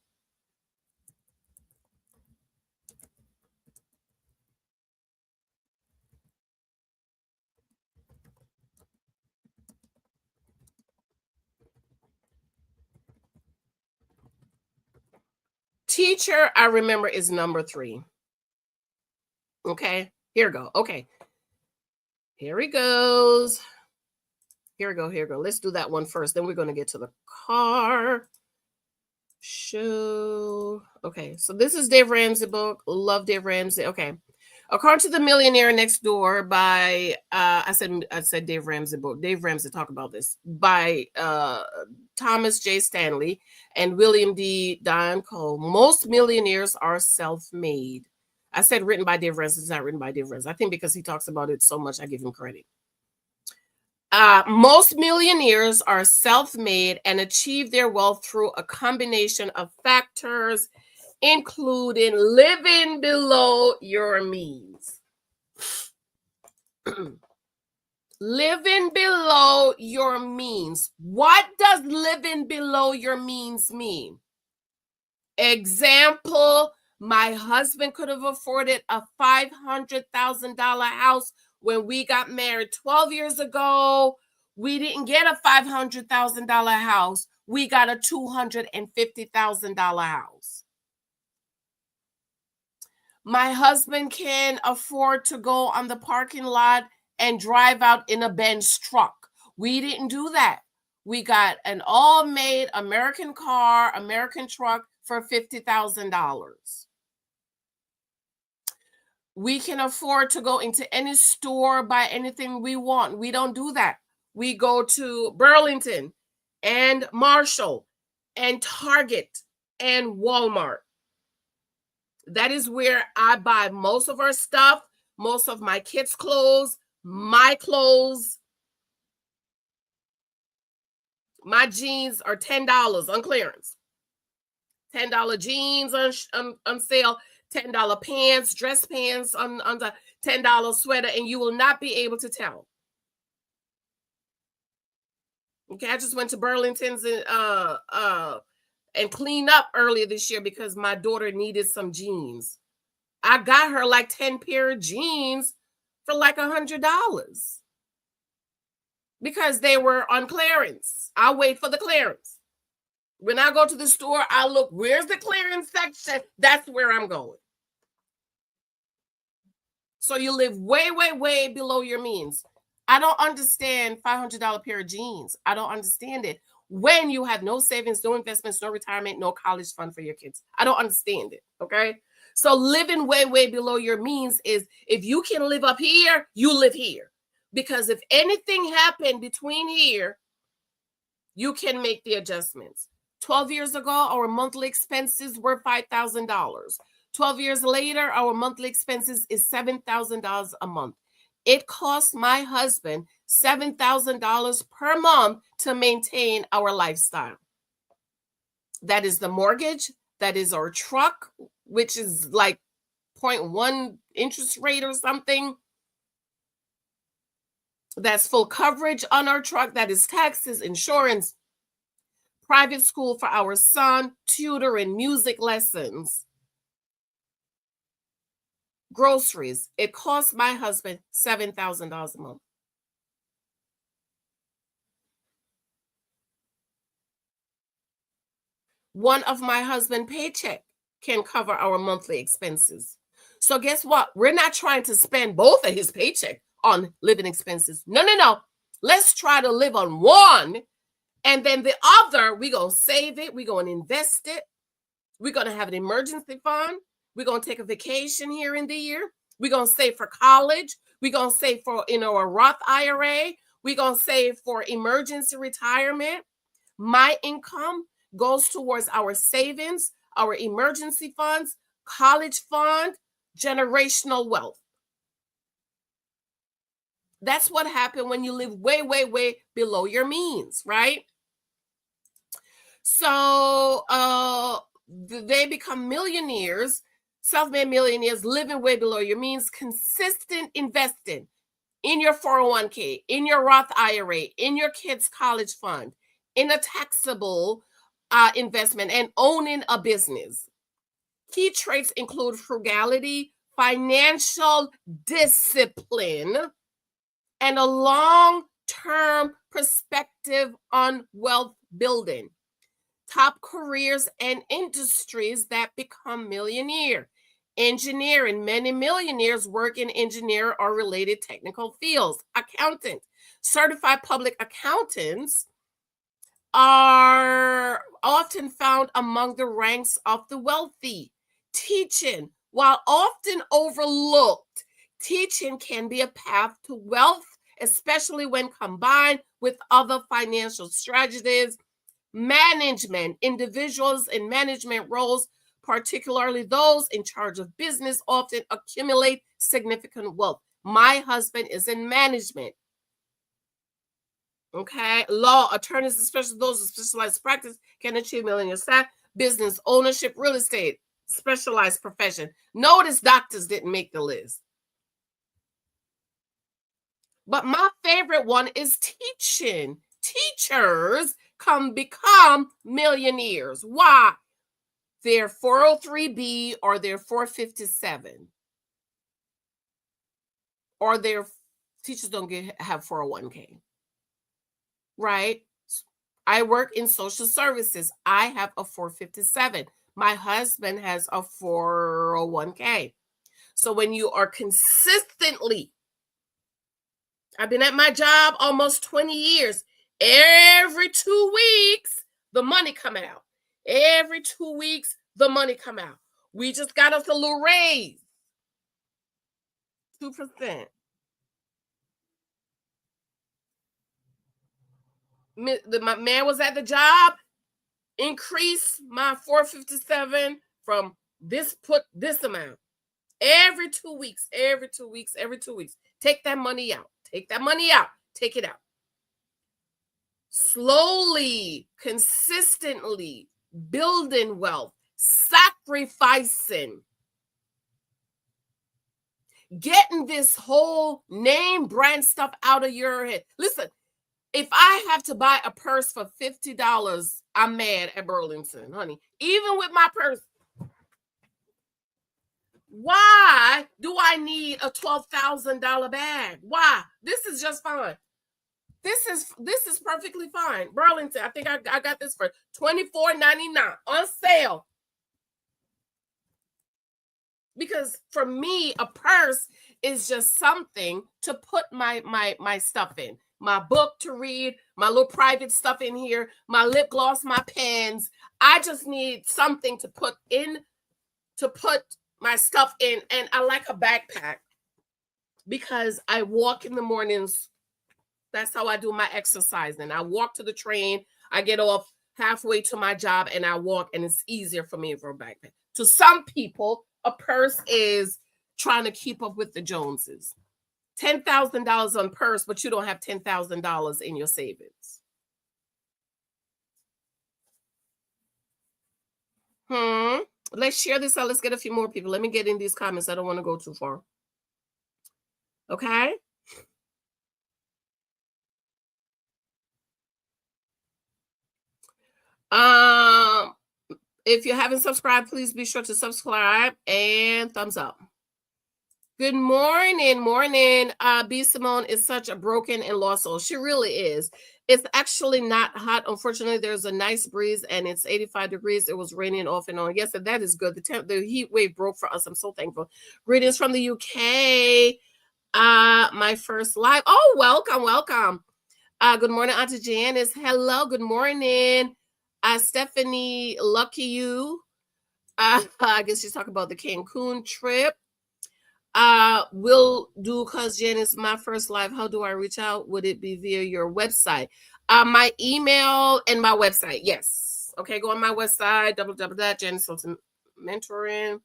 Teacher, I remember, is number 3. Okay, here we go. Okay, here we goes. Here we go. Let's do that one first. Then we're going to get to the car. Show. Okay, so this is Dave Ramsey book. Love Dave Ramsey. Okay. According to The Millionaire Next Door by I said Dave Ramsey book. Dave Ramsey talk about this by Thomas J. Stanley and William D. Don Cole. Most millionaires are self-made. I said written by Dave Ramsey. It's not written by Dave Ramsey. I think because he talks about it so much, I give him credit. Most millionaires are self-made and achieve their wealth through a combination of factors, including living below your means. Living below your means. What does living below your means mean? Example, my husband could have afforded a $500,000 house when we got married 12 years ago. We didn't get a $500,000 house. We got a $250,000 house. My husband can afford to go on the parking lot and drive out in a Benz truck. We didn't do that. We got an all-made American car, American truck for $50,000. We can afford to go into any store, buy anything we want. We don't do that. We go to Burlington and Marshall and Target and Walmart. That is where I buy most of our stuff, most of my kids' clothes, my clothes. My jeans are $10 on clearance. $10 jeans on sale, $10 pants, dress pants on the $10 sweater, and you will not be able to tell. Okay, I just went to Burlington's and cleaned up earlier this year because my daughter needed some jeans. I got her like 10 pair of jeans for like $100 because they were on clearance. I wait for the clearance. When I go to the store, I look, where's the clearance section? That's where I'm going. So you live way, way, way below your means. I don't understand $500 pair of jeans. I don't understand it. When you have no savings, no investments, no retirement, no college fund for your kids. I don't understand it, okay? So living way, way below your means is if you can live up here, you live here. Because if anything happened between here, you can make the adjustments. 12 years ago, our monthly expenses were $5,000. 12 years later, our monthly expenses is $7,000 a month. It costs my husband $7,000 per month to maintain our lifestyle. That is the mortgage. That is our truck, which is like 0.1 interest rate or something. That's full coverage on our truck. That is taxes, insurance, private school for our son, tutoring, music lessons, groceries. It costs my husband $7,000 a month. One of my husband's paycheck can cover our monthly expenses. So guess what? We're not trying to spend both of his paycheck on living expenses. No. Let's try to live on one, and then the other, we're going to save it. We're going to invest it. We're going to have an emergency fund. We're going to take a vacation here in the year. We're going to save for college. We're going to save for, a Roth IRA. We're going to save for emergency retirement. My income goes towards our savings, our emergency funds, college fund, generational wealth. That's what happened when you live way, way, way below your means, right? So they become millionaires, self-made millionaires, living way below your means, consistent investing in your 401k, in your Roth IRA, in your kids' college fund, in a taxable investment, and owning a business. Key traits include frugality, financial discipline, and a long-term perspective on wealth building. Top careers and industries that become millionaire. Engineering. Many millionaires work in engineer or related technical fields. Accountant. Certified public accountants are often found among the ranks of the wealthy. Teaching. While often overlooked, teaching can be a path to wealth, especially when combined with other financial strategies. Management. Individuals in management roles, particularly those in charge of business, often accumulate significant wealth. My husband is in management. Okay. Law. Attorneys, especially those with specialized practice, can achieve millionaire status. Business ownership, real estate, specialized profession. Notice doctors didn't make the list. But my favorite one is teaching. Teachers can become millionaires. Why? Their 403B or their 457. Or their teachers don't have 401k. Right? I work in social services. I have a 457. My husband has a 401k. So when you are consistently, I've been at my job almost 20 years. Every 2 weeks, the money come out. Every 2 weeks, the money come out. We just got us a little raise. 2%. My man was at the job, increase my 457 from this amount. Every 2 weeks, every 2 weeks, every 2 weeks. Take that money out. Take that money out. Take it out. Slowly, consistently building wealth, sacrificing, getting this whole name brand stuff out of your head. Listen, if I have to buy a purse for $50, I'm mad at Burlington, honey. Even with my purse. Why do I need a $12,000 bag? Why? This is just fine. This is perfectly fine. Burlington, I think I got this for $24.99 on sale. Because for me, a purse is just something to put my stuff in. My book to read, my little private stuff in here, my lip gloss, my pens. I just need something to put my stuff in. And I like a backpack because I walk in the mornings. That's how I do my exercising. I walk to the train. I get off halfway to my job and I walk, and it's easier for me for a backpack. To some people, a purse is trying to keep up with the Joneses. $10,000 on purse, but you don't have $10,000 in your savings? Let's share this out. Let's get a few more people. Let me get in these comments. I don't want to go too far. Okay. If you haven't subscribed, please be sure to subscribe and thumbs up. Good morning. B. Simone is such a broken and lost soul. She really is. It's actually not hot. Unfortunately, there's a nice breeze and it's 85 degrees. It was raining off and on. Yes, and that is good. The heat wave broke for us. I'm so thankful. Greetings from the UK. My first live. Oh, welcome. Good morning, Auntie Janice. Hello, good morning. Stephanie, lucky you. I guess she's talking about the Cancun trip. Will do, cause Janice, my first live. How do I reach out? Would it be via your website? My email and my website. Yes. Okay, go on my website, www.janicehylton mentoring.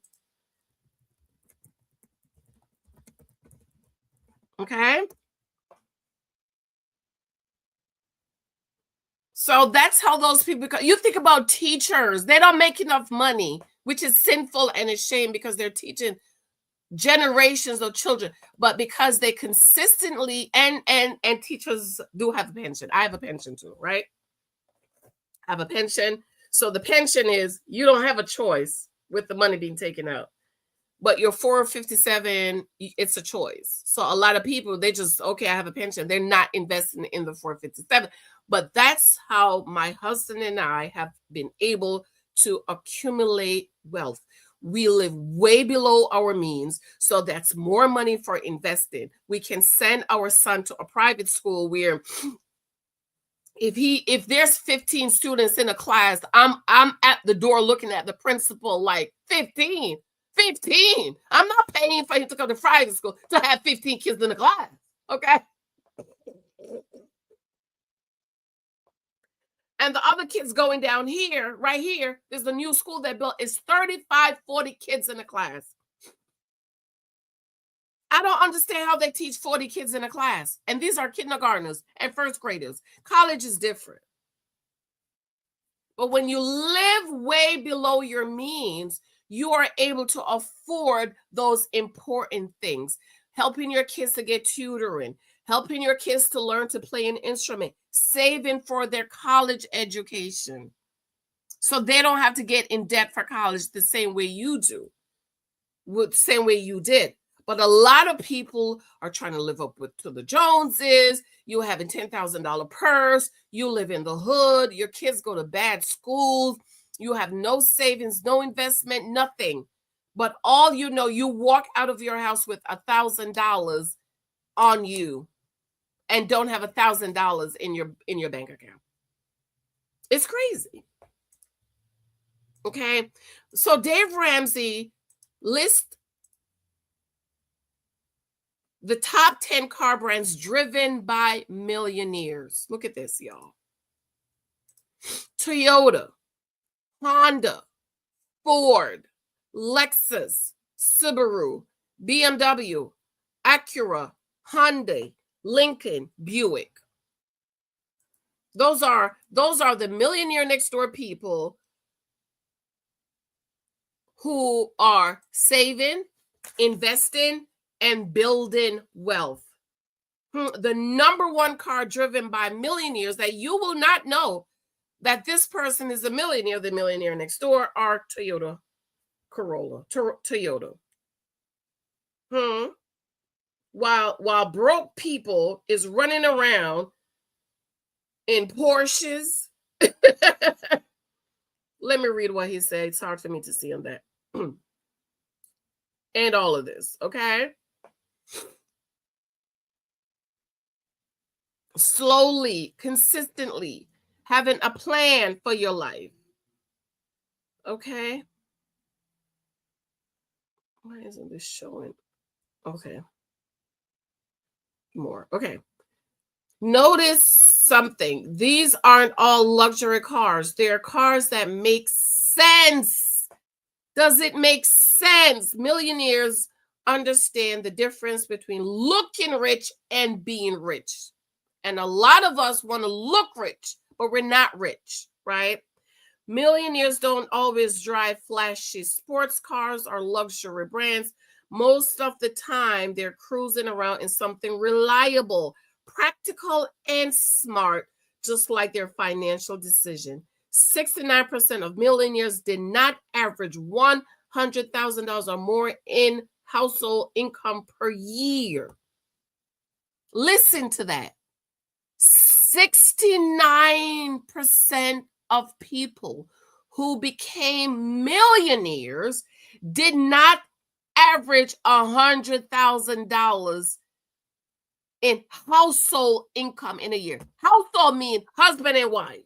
Okay. So that's how those people, you think about teachers, they don't make enough money, which is sinful and a shame because they're teaching generations of children, but because they consistently and teachers do have a pension. I have a pension too, right? I have a pension. So the pension is you don't have a choice with the money being taken out. But your 457, it's a choice. So a lot of people, they just, okay, I have a pension. They're not investing in the 457. But that's how my husband and I have been able to accumulate wealth. We live way below our means, so that's more money for investing. We can send our son to a private school where if there's 15 students in a class, I'm at the door looking at the principal like 15. I'm not paying for him to come to private school to have 15 kids in the class. Okay. And the other kids going down here, right here, there's a new school that built. It's 35, 40 kids in a class. I don't understand how they teach 40 kids in a class. And these are kindergartners and first graders. College is different. But when you live way below your means, you are able to afford those important things. Helping your kids to get tutoring, helping your kids to learn to play an instrument, saving for their college education. So they don't have to get in debt for college the same way you do, the same way you did. But a lot of people are trying to live up to the Joneses. You have a $10,000 purse. You live in the hood. Your kids go to bad schools. You have no savings, no investment, nothing. But all you know, you walk out of your house with $1,000 on you and don't have $1,000 in your bank account. It's crazy. Okay. So Dave Ramsey lists the top 10 car brands driven by millionaires. Look at this, y'all. Toyota, Honda, Ford, Lexus, Subaru, BMW, Acura, Hyundai, Lincoln, Buick. Those are the millionaire next door people who are saving, investing, and building wealth. The number one car driven by millionaires that you will not know that this person is a millionaire, the millionaire next door, are Toyota Corolla, Toyota. While broke people is running around in Porsches. Let me read what he said. It's hard for me to see on that. And all of this, okay? Slowly, consistently, having a plan for your life. Okay? Why isn't this showing? Okay. More. Okay. Notice something. These aren't all luxury cars. They're cars that make sense. Does it make sense? Millionaires understand the difference between looking rich and being rich. And a lot of us want to look rich, but we're not rich, right? Millionaires don't always drive flashy sports cars or luxury brands. Most of the time, they're cruising around in something reliable, practical, and smart, just like their financial decision. 69% of millionaires did not average $100,000 or more in household income per year. Listen to that. 69% of people who became millionaires did not average $100,000 in household income in a year. Household means husband and wife.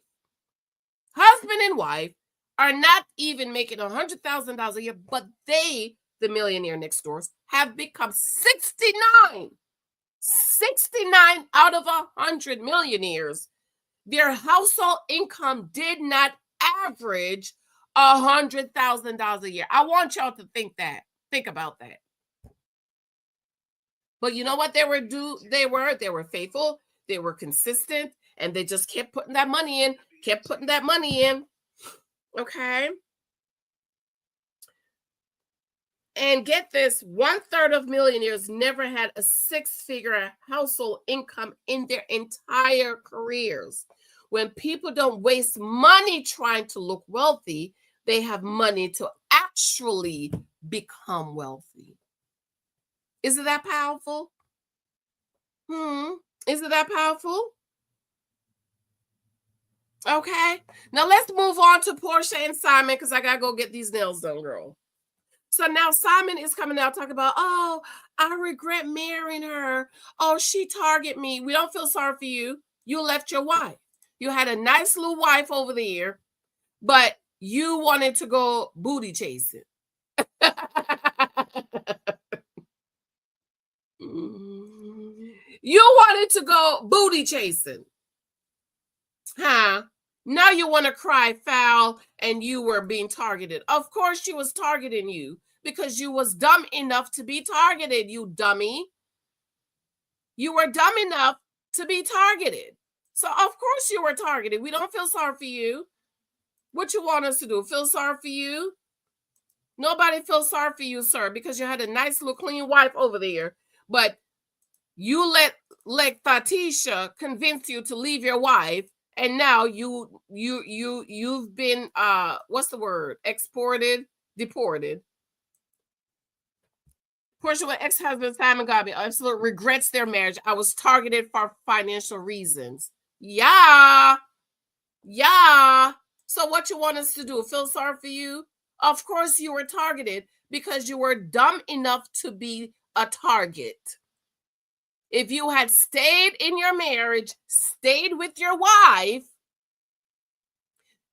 Husband and wife are not even making $100,000 a year, but they, the millionaire next doors, have become 69. 69 out of 100 millionaires, their household income did not average $100,000 a year. I want y'all to think about that. But you know what they were faithful, they were consistent, and they just kept putting that money in, Okay. And get this, 1/3 of millionaires never had a 6-figure household income in their entire careers. When people don't waste money trying to look wealthy, they have money to actually become wealthy. Isn't that powerful? Isn't that powerful? Okay. Now let's move on to Porsha and Simon, because I got to go get these nails done, girl. So now Simon is coming out talking about, oh, I regret marrying her. Oh, she targeted me. We don't feel sorry for you. You left your wife. You had a nice little wife over there, but you wanted to go booty chasing. You wanted to go booty chasing. Huh? Now you want to cry foul and you were being targeted. Of course she was targeting you because you was dumb enough to be targeted, you dummy. You were dumb enough to be targeted. So of course you were targeted. We don't feel sorry for you. What you want us to do? Feel sorry for you? Nobody feels sorry for you, sir, because you had a nice little clean wife over there. But you let Tatisha convince you to leave your wife. And now you've been what's the word? Exported, deported. Porsha with ex-husband Simon Gabrielle absolutely regrets their marriage. I was targeted for financial reasons. Yeah. So what you want us to do? Feel sorry for you? Of course you were targeted because you were dumb enough to be a target. If you had stayed in your marriage, stayed with your wife,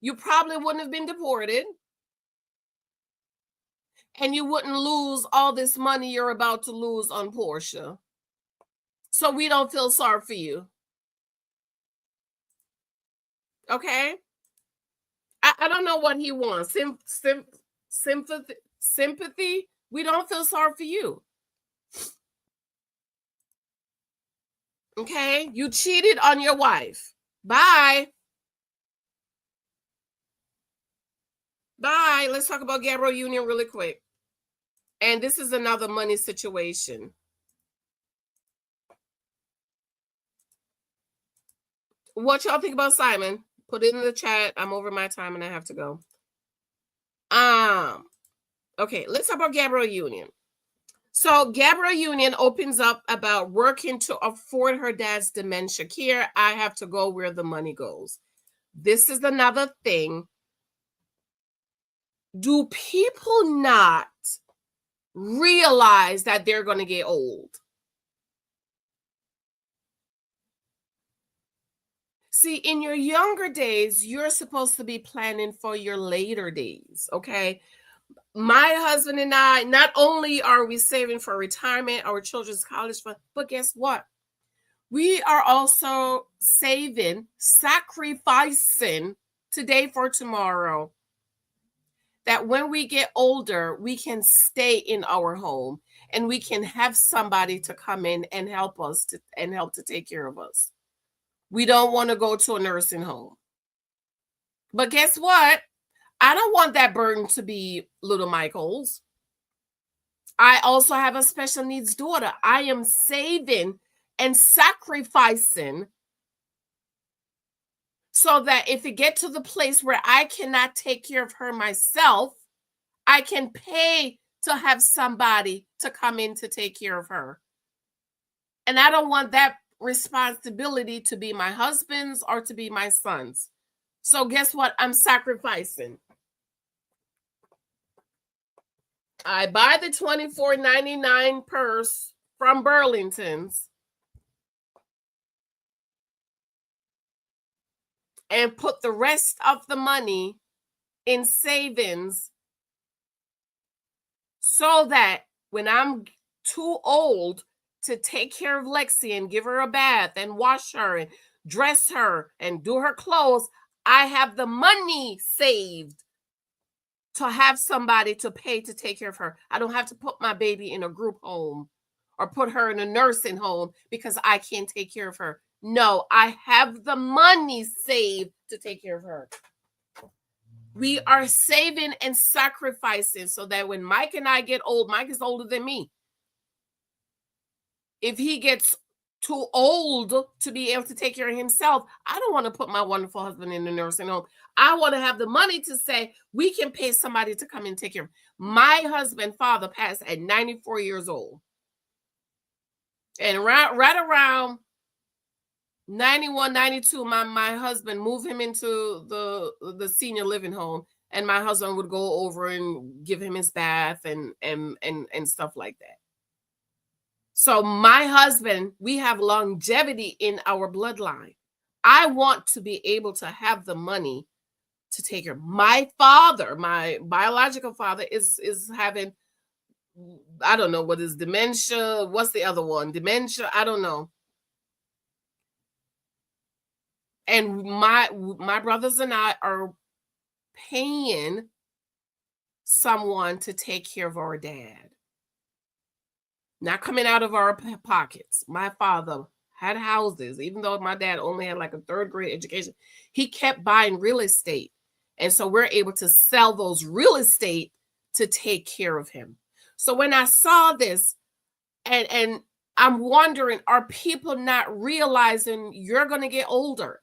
you probably wouldn't have been deported. And you wouldn't lose all this money you're about to lose on Porsha. So we don't feel sorry for you. Okay? I don't know what he wants. Sympathy? We don't feel sorry for you. Okay? You cheated on your wife. Bye. Let's talk about Gabrielle Union really quick. And this is another money situation. What y'all think about Simon? Put it in the chat. I'm over my time and I have to go. Okay, let's talk about Gabrielle Union. So Gabrielle Union opens up about working to afford her dad's dementia care. I have to go where the money goes. This is another thing. Do people not realize that they're going to get old? See, in your younger days, you're supposed to be planning for your later days, okay? My husband and I, not only are we saving for retirement, our children's college fund, but guess what? We are also saving, sacrificing today for tomorrow. That when we get older, we can stay in our home. and we can have somebody to come in and help us to take care of us. We don't want to go to a nursing home. But guess what? I don't want that burden to be little Michael's. I also have a special needs daughter. I am saving and sacrificing so that if it get to the place where I cannot take care of her myself, I can pay to have somebody to come in to take care of her. And I don't want that responsibility to be my husband's or to be my son's. So guess what? I'm sacrificing. I buy the $24.99 purse from Burlington's and put the rest of the money in savings so that when I'm too old to take care of Lexi and give her a bath and wash her and dress her and do her clothes, I have the money saved to have somebody to pay to take care of her. I don't have to put my baby in a group home or put her in a nursing home because I can't take care of her. No, I have the money saved to take care of her. We are saving and sacrificing so that when Mike and I get old, Mike is older than me. If he gets too old to be able to take care of himself, I don't want to put my wonderful husband in the nursing home. I want to have the money to say, we can pay somebody to come and take care of him. My husband, father, passed at 94 years old. And right around 91, 92, my husband moved him into the senior living home. And my husband would go over and give him his bath and stuff like that. So my husband, we have longevity in our bloodline. I want to be able to have the money to take care. My father, my biological father, is having, I don't know what is dementia. What's the other one? Dementia. I don't know. And my brothers and I are paying someone to take care of our dad. Not coming out of our pockets. My father had houses, even though my dad only had like a third grade education. He kept buying real estate. And so we're able to sell those real estate to take care of him. So when I saw this, and I'm wondering, are people not realizing you're going to get older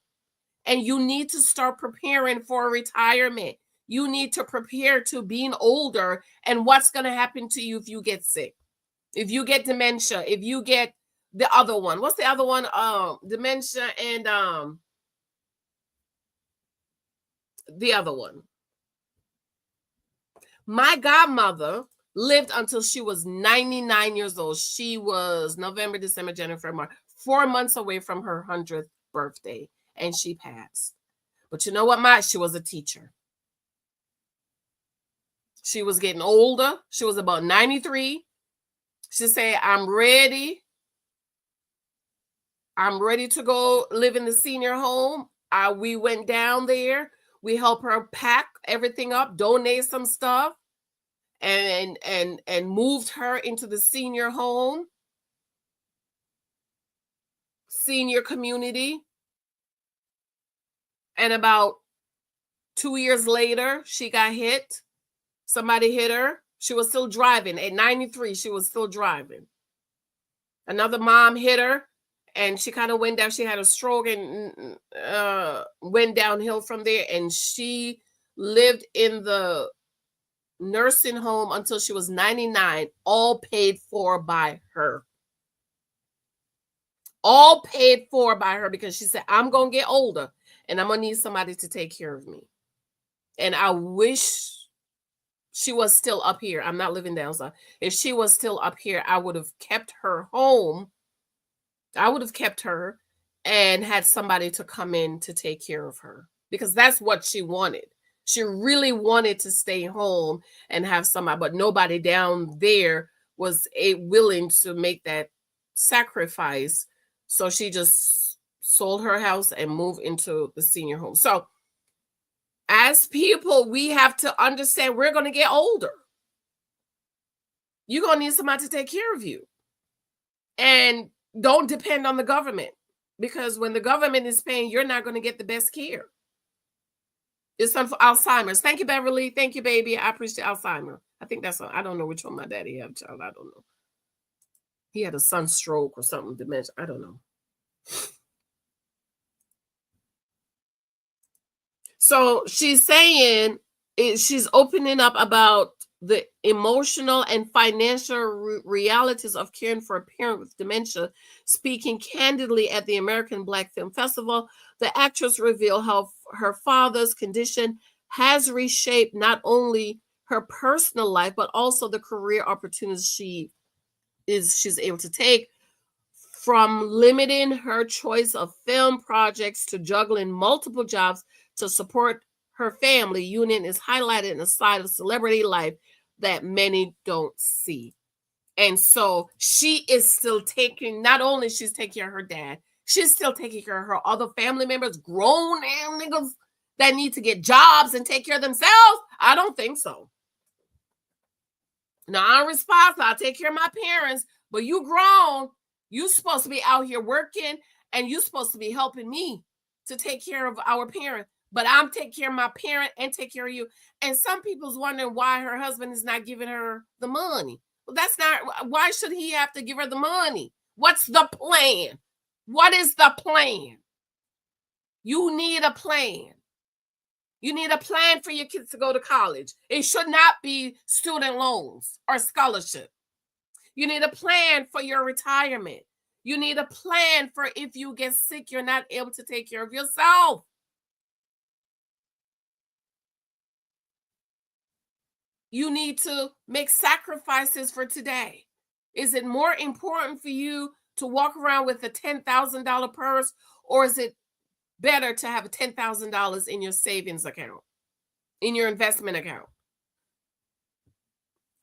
and you need to start preparing for retirement? You need to prepare to being older and what's going to happen to you if you get sick. If you get dementia, if you get the other one, what's the other one? Dementia and the other one. My godmother lived until she was 99 years old. She was November, December, January, February, 4 months away from her 100th birthday, and she passed. But you know what, she was a teacher. She was getting older. She was about 93. She said, I'm ready to go live in the senior home. We went down there. We helped her pack everything up, donate some stuff, and moved her into the senior home, senior community. And about 2 years later, she got hit. Somebody hit her. She was still driving. At 93, she was still driving. Another mom hit her, and she kind of went down. She had a stroke and went downhill from there. And she lived in the nursing home until she was 99, all paid for by her. All paid for by her because she said, I'm going to get older, and I'm going to need somebody to take care of me. And I wish she was still up here. I'm not living down south. If she was still up here, I would have kept her home. I would have kept her and had somebody to come in to take care of her because that's what she wanted. She really wanted to stay home and have somebody, but nobody down there was willing to make that sacrifice. So she just sold her house and moved into the senior home. So as people, we have to understand we're going to get older. You're going to need somebody to take care of you. And don't depend on the government, because when the government is paying, you're not going to get the best care. It's for Alzheimer's. Thank you, Beverly. Thank you, baby. I appreciate Alzheimer's. I think that's, I don't know which one my daddy had, child. I don't know. He had a sunstroke or something, dementia. I don't know. So she's saying, she's opening up about the emotional and financial realities of caring for a parent with dementia. Speaking candidly at the American Black Film Festival, the actress revealed how her father's condition has reshaped not only her personal life, but also the career opportunities she's able to take, from limiting her choice of film projects to juggling multiple jobs to support her family. Union is highlighted in a side of celebrity life that many don't see. And so she is still taking, not only she's taking care of her dad, she's still taking care of her other family members, grown damn niggas that need to get jobs and take care of themselves. I don't think so. Now, I'm responsible. I take care of my parents, but you grown. You're supposed to be out here working, and you're supposed to be helping me to take care of our parent. But I'm taking care of my parent and take care of you. And some people's wondering why her husband is not giving her the money. Well, that's not, why should he have to give her the money? What's the plan? What is the plan? You need a plan. You need a plan for your kids to go to college. It should not be student loans or scholarship. You need a plan for your retirement. You need a plan for if you get sick, you're not able to take care of yourself. You need to make sacrifices for today. Is it more important for you to walk around with a $10,000 purse, or is it better to have $10,000 in your savings account, in your investment account,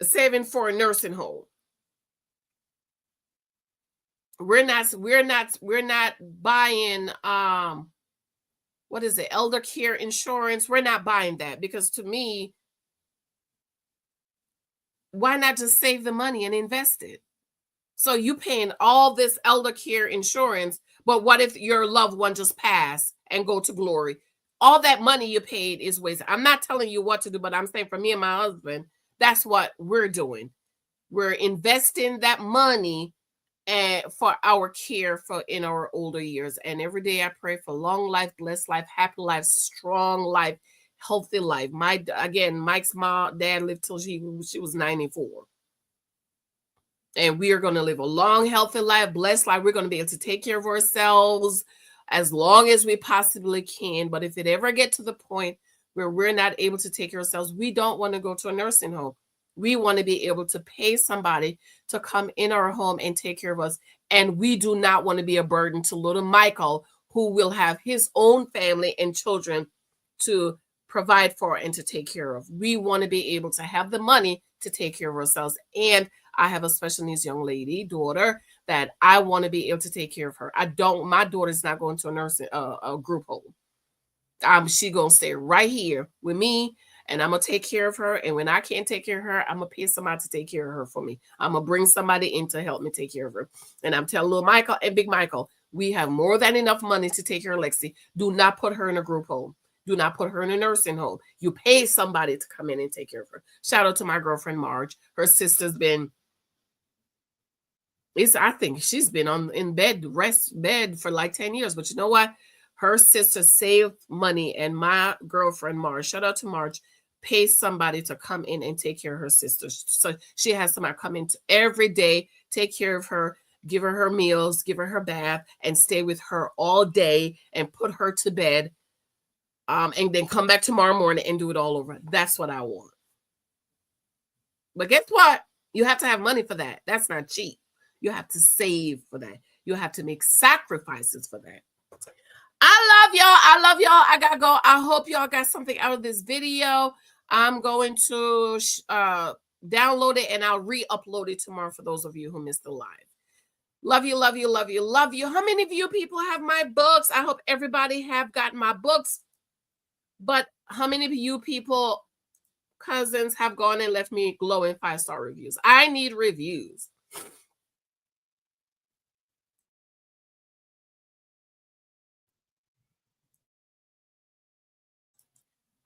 saving for a nursing home? We're not buying what is it, elder care insurance. We're not buying that, because to me, why not just save the money and invest it? So you paying all this elder care insurance, but what if your loved one just pass and go to glory? All that money you paid is wasted. I'm not telling you what to do, but I'm saying for me and my husband, that's what we're doing. We're investing that money for our care for in our older years. And every day I pray for long life, blessed life, happy life, strong life, healthy life. Mike's dad lived till she was 94. And we are going to live a long, healthy life, blessed life. We're going to be able to take care of ourselves as long as we possibly can. But if it ever gets to the point where we're not able to take care of ourselves, we don't want to go to a nursing home. We want to be able to pay somebody to come in our home and take care of us. And we do not want to be a burden to little Michael, who will have his own family and children to provide for and to take care of. We want to be able to have the money to take care of ourselves. And I have a special needs young lady, daughter, that I want to be able to take care of her. My daughter's not going to a nursing, a group home. She going to stay right here with me, and I'm going to take care of her. And when I can't take care of her, I'm going to pay somebody to take care of her for me. I'm going to bring somebody in to help me take care of her. And I'm telling little Michael and big Michael, we have more than enough money to take care of Lexi. Do not put her in a group home. Do not put her in a nursing home. You pay somebody to come in and take care of her. Shout out to my girlfriend, Marge. Her sister's been, I think she's been in bed for like 10 years. But you know what? Her sister saved money, and my girlfriend, Marge, shout out to Marge, pays somebody to come in and take care of her sister. So she has somebody come in every day, take care of her, give her her meals, give her her bath, and stay with her all day and put her to bed. And then come back tomorrow morning and do it all over. That's what I want. But guess what? You have to have money for that. That's not cheap. You have to save for that. You have to make sacrifices for that. I love y'all. I gotta go. I hope y'all got something out of this video. I'm going to download it, and I'll re-upload it tomorrow for those of you who missed the live. Love you, love you, love you, love you. How many of you people have my books? I hope everybody have gotten my books. But how many of you people cousins have gone and left me glowing 5-star reviews. I need reviews.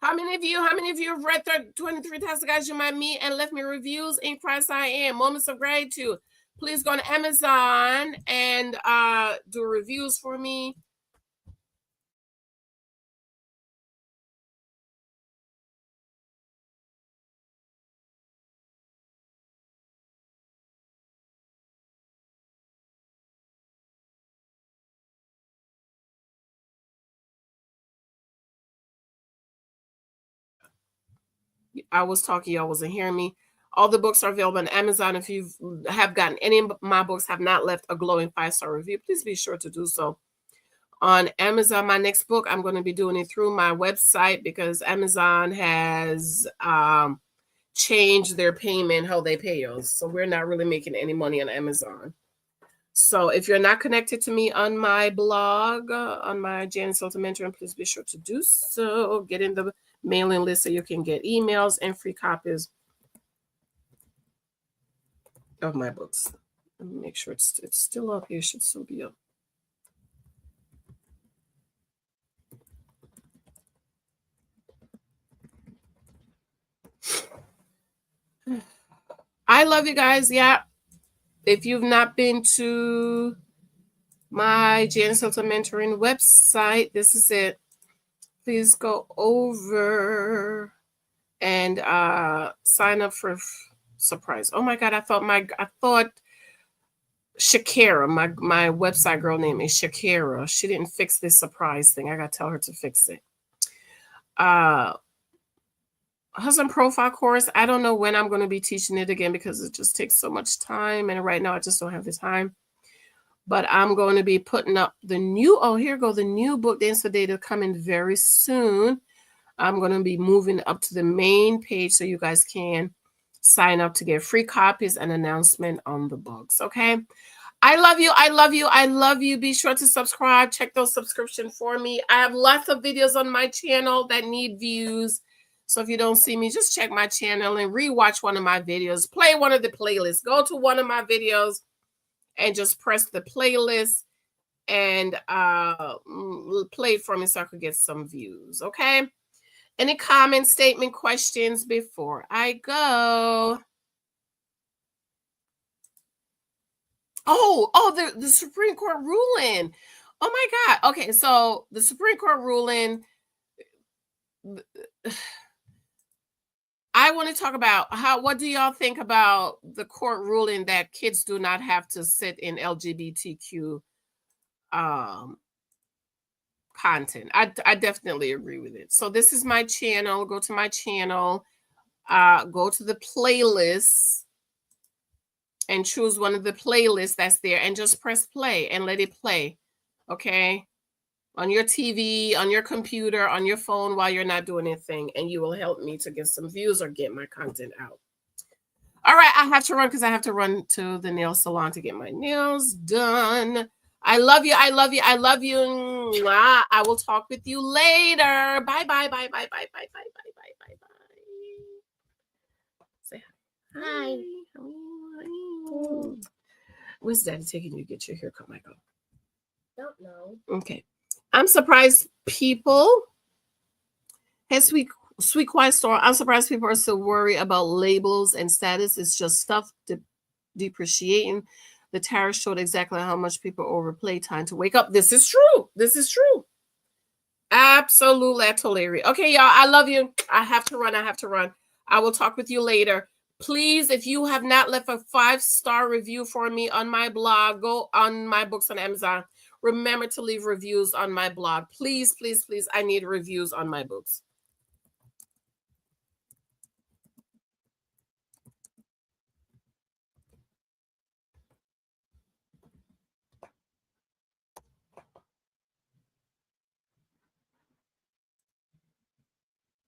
How many of you have read 23,000 Guys You Might Meet and left me reviews? In Christ I Am, Moments of Gratitude. Please go to Amazon and do reviews for me. I was talking, y'all wasn't hearing me. All the books are available on Amazon. If you have gotten any of my books, have not left a glowing 5-star review, please be sure to do so on Amazon. My next book, I'm going to be doing it through my website because Amazon has changed their payment, how they pay us. So we're not really making any money on Amazon. So if you're not connected to me on my blog, on my Janice Hilton Mentoring, please be sure to do so. Get in the mailing list so you can get emails and free copies of my books. Let me make sure it's still up here. It should still be up. I love you guys. Yeah. If you've not been to my Janice Hilton Mentoring website, this is it. Please go over and sign up for surprise. Oh my God, I thought Shakira, my website girl name is Shakira. She didn't fix this surprise thing. I gotta tell her to fix it. Husband profile course. I don't know when I'm going to be teaching it again because it just takes so much time, and right now I just don't have the time. But I'm going to be putting up the new, the new book, Dance for Data, coming very soon. I'm going to be moving up to the main page so you guys can sign up to get free copies and announcement on the books. Okay. I love you. I love you. I love you. Be sure to subscribe. Check those subscriptions for me. I have lots of videos on my channel that need views. So if you don't see me, just check my channel and rewatch one of my videos. Play one of the playlists. Go to one of my videos and just press the playlist and play it for me so I could get some views. Okay. Any comments, statement, questions before I go? The Supreme Court ruling. Oh my God. Okay, so the Supreme Court ruling. I want to talk about what do y'all think about the court ruling that kids do not have to sit in LGBTQ content? I definitely agree with it. So this is my channel. Go to my channel, go to the playlist and choose one of the playlists that's there and just press play and let it play. Okay. On your TV, on your computer, on your phone while you're not doing anything, and you will help me to get some views or get my content out. All right, I have to run because I have to run to the nail salon to get my nails done. I love you. I love you. I love you. Mwah. I will talk with you later. Bye, bye, bye, bye, bye, bye, bye, bye, bye, bye, bye. Say hi. Hi. Where's Daddy taking you to get your haircut, Michael? Don't know. Okay. I'm surprised people, hey, sweet quiet storm. I'm surprised people are so worried about labels and status. It's just stuff depreciating. The tariff showed exactly how much people overplay time to wake up. This is true. This is true. Absolutely. I totally agree. Okay, y'all. I love you. I have to run. I will talk with you later. Please, if you have not left a 5-star review for me on my blog, go on my books on Amazon. Remember to leave reviews on my blog. Please, please, please. I need reviews on my books.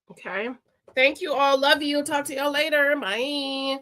Okay. Thank you all. Love you. Talk to y'all later. Bye.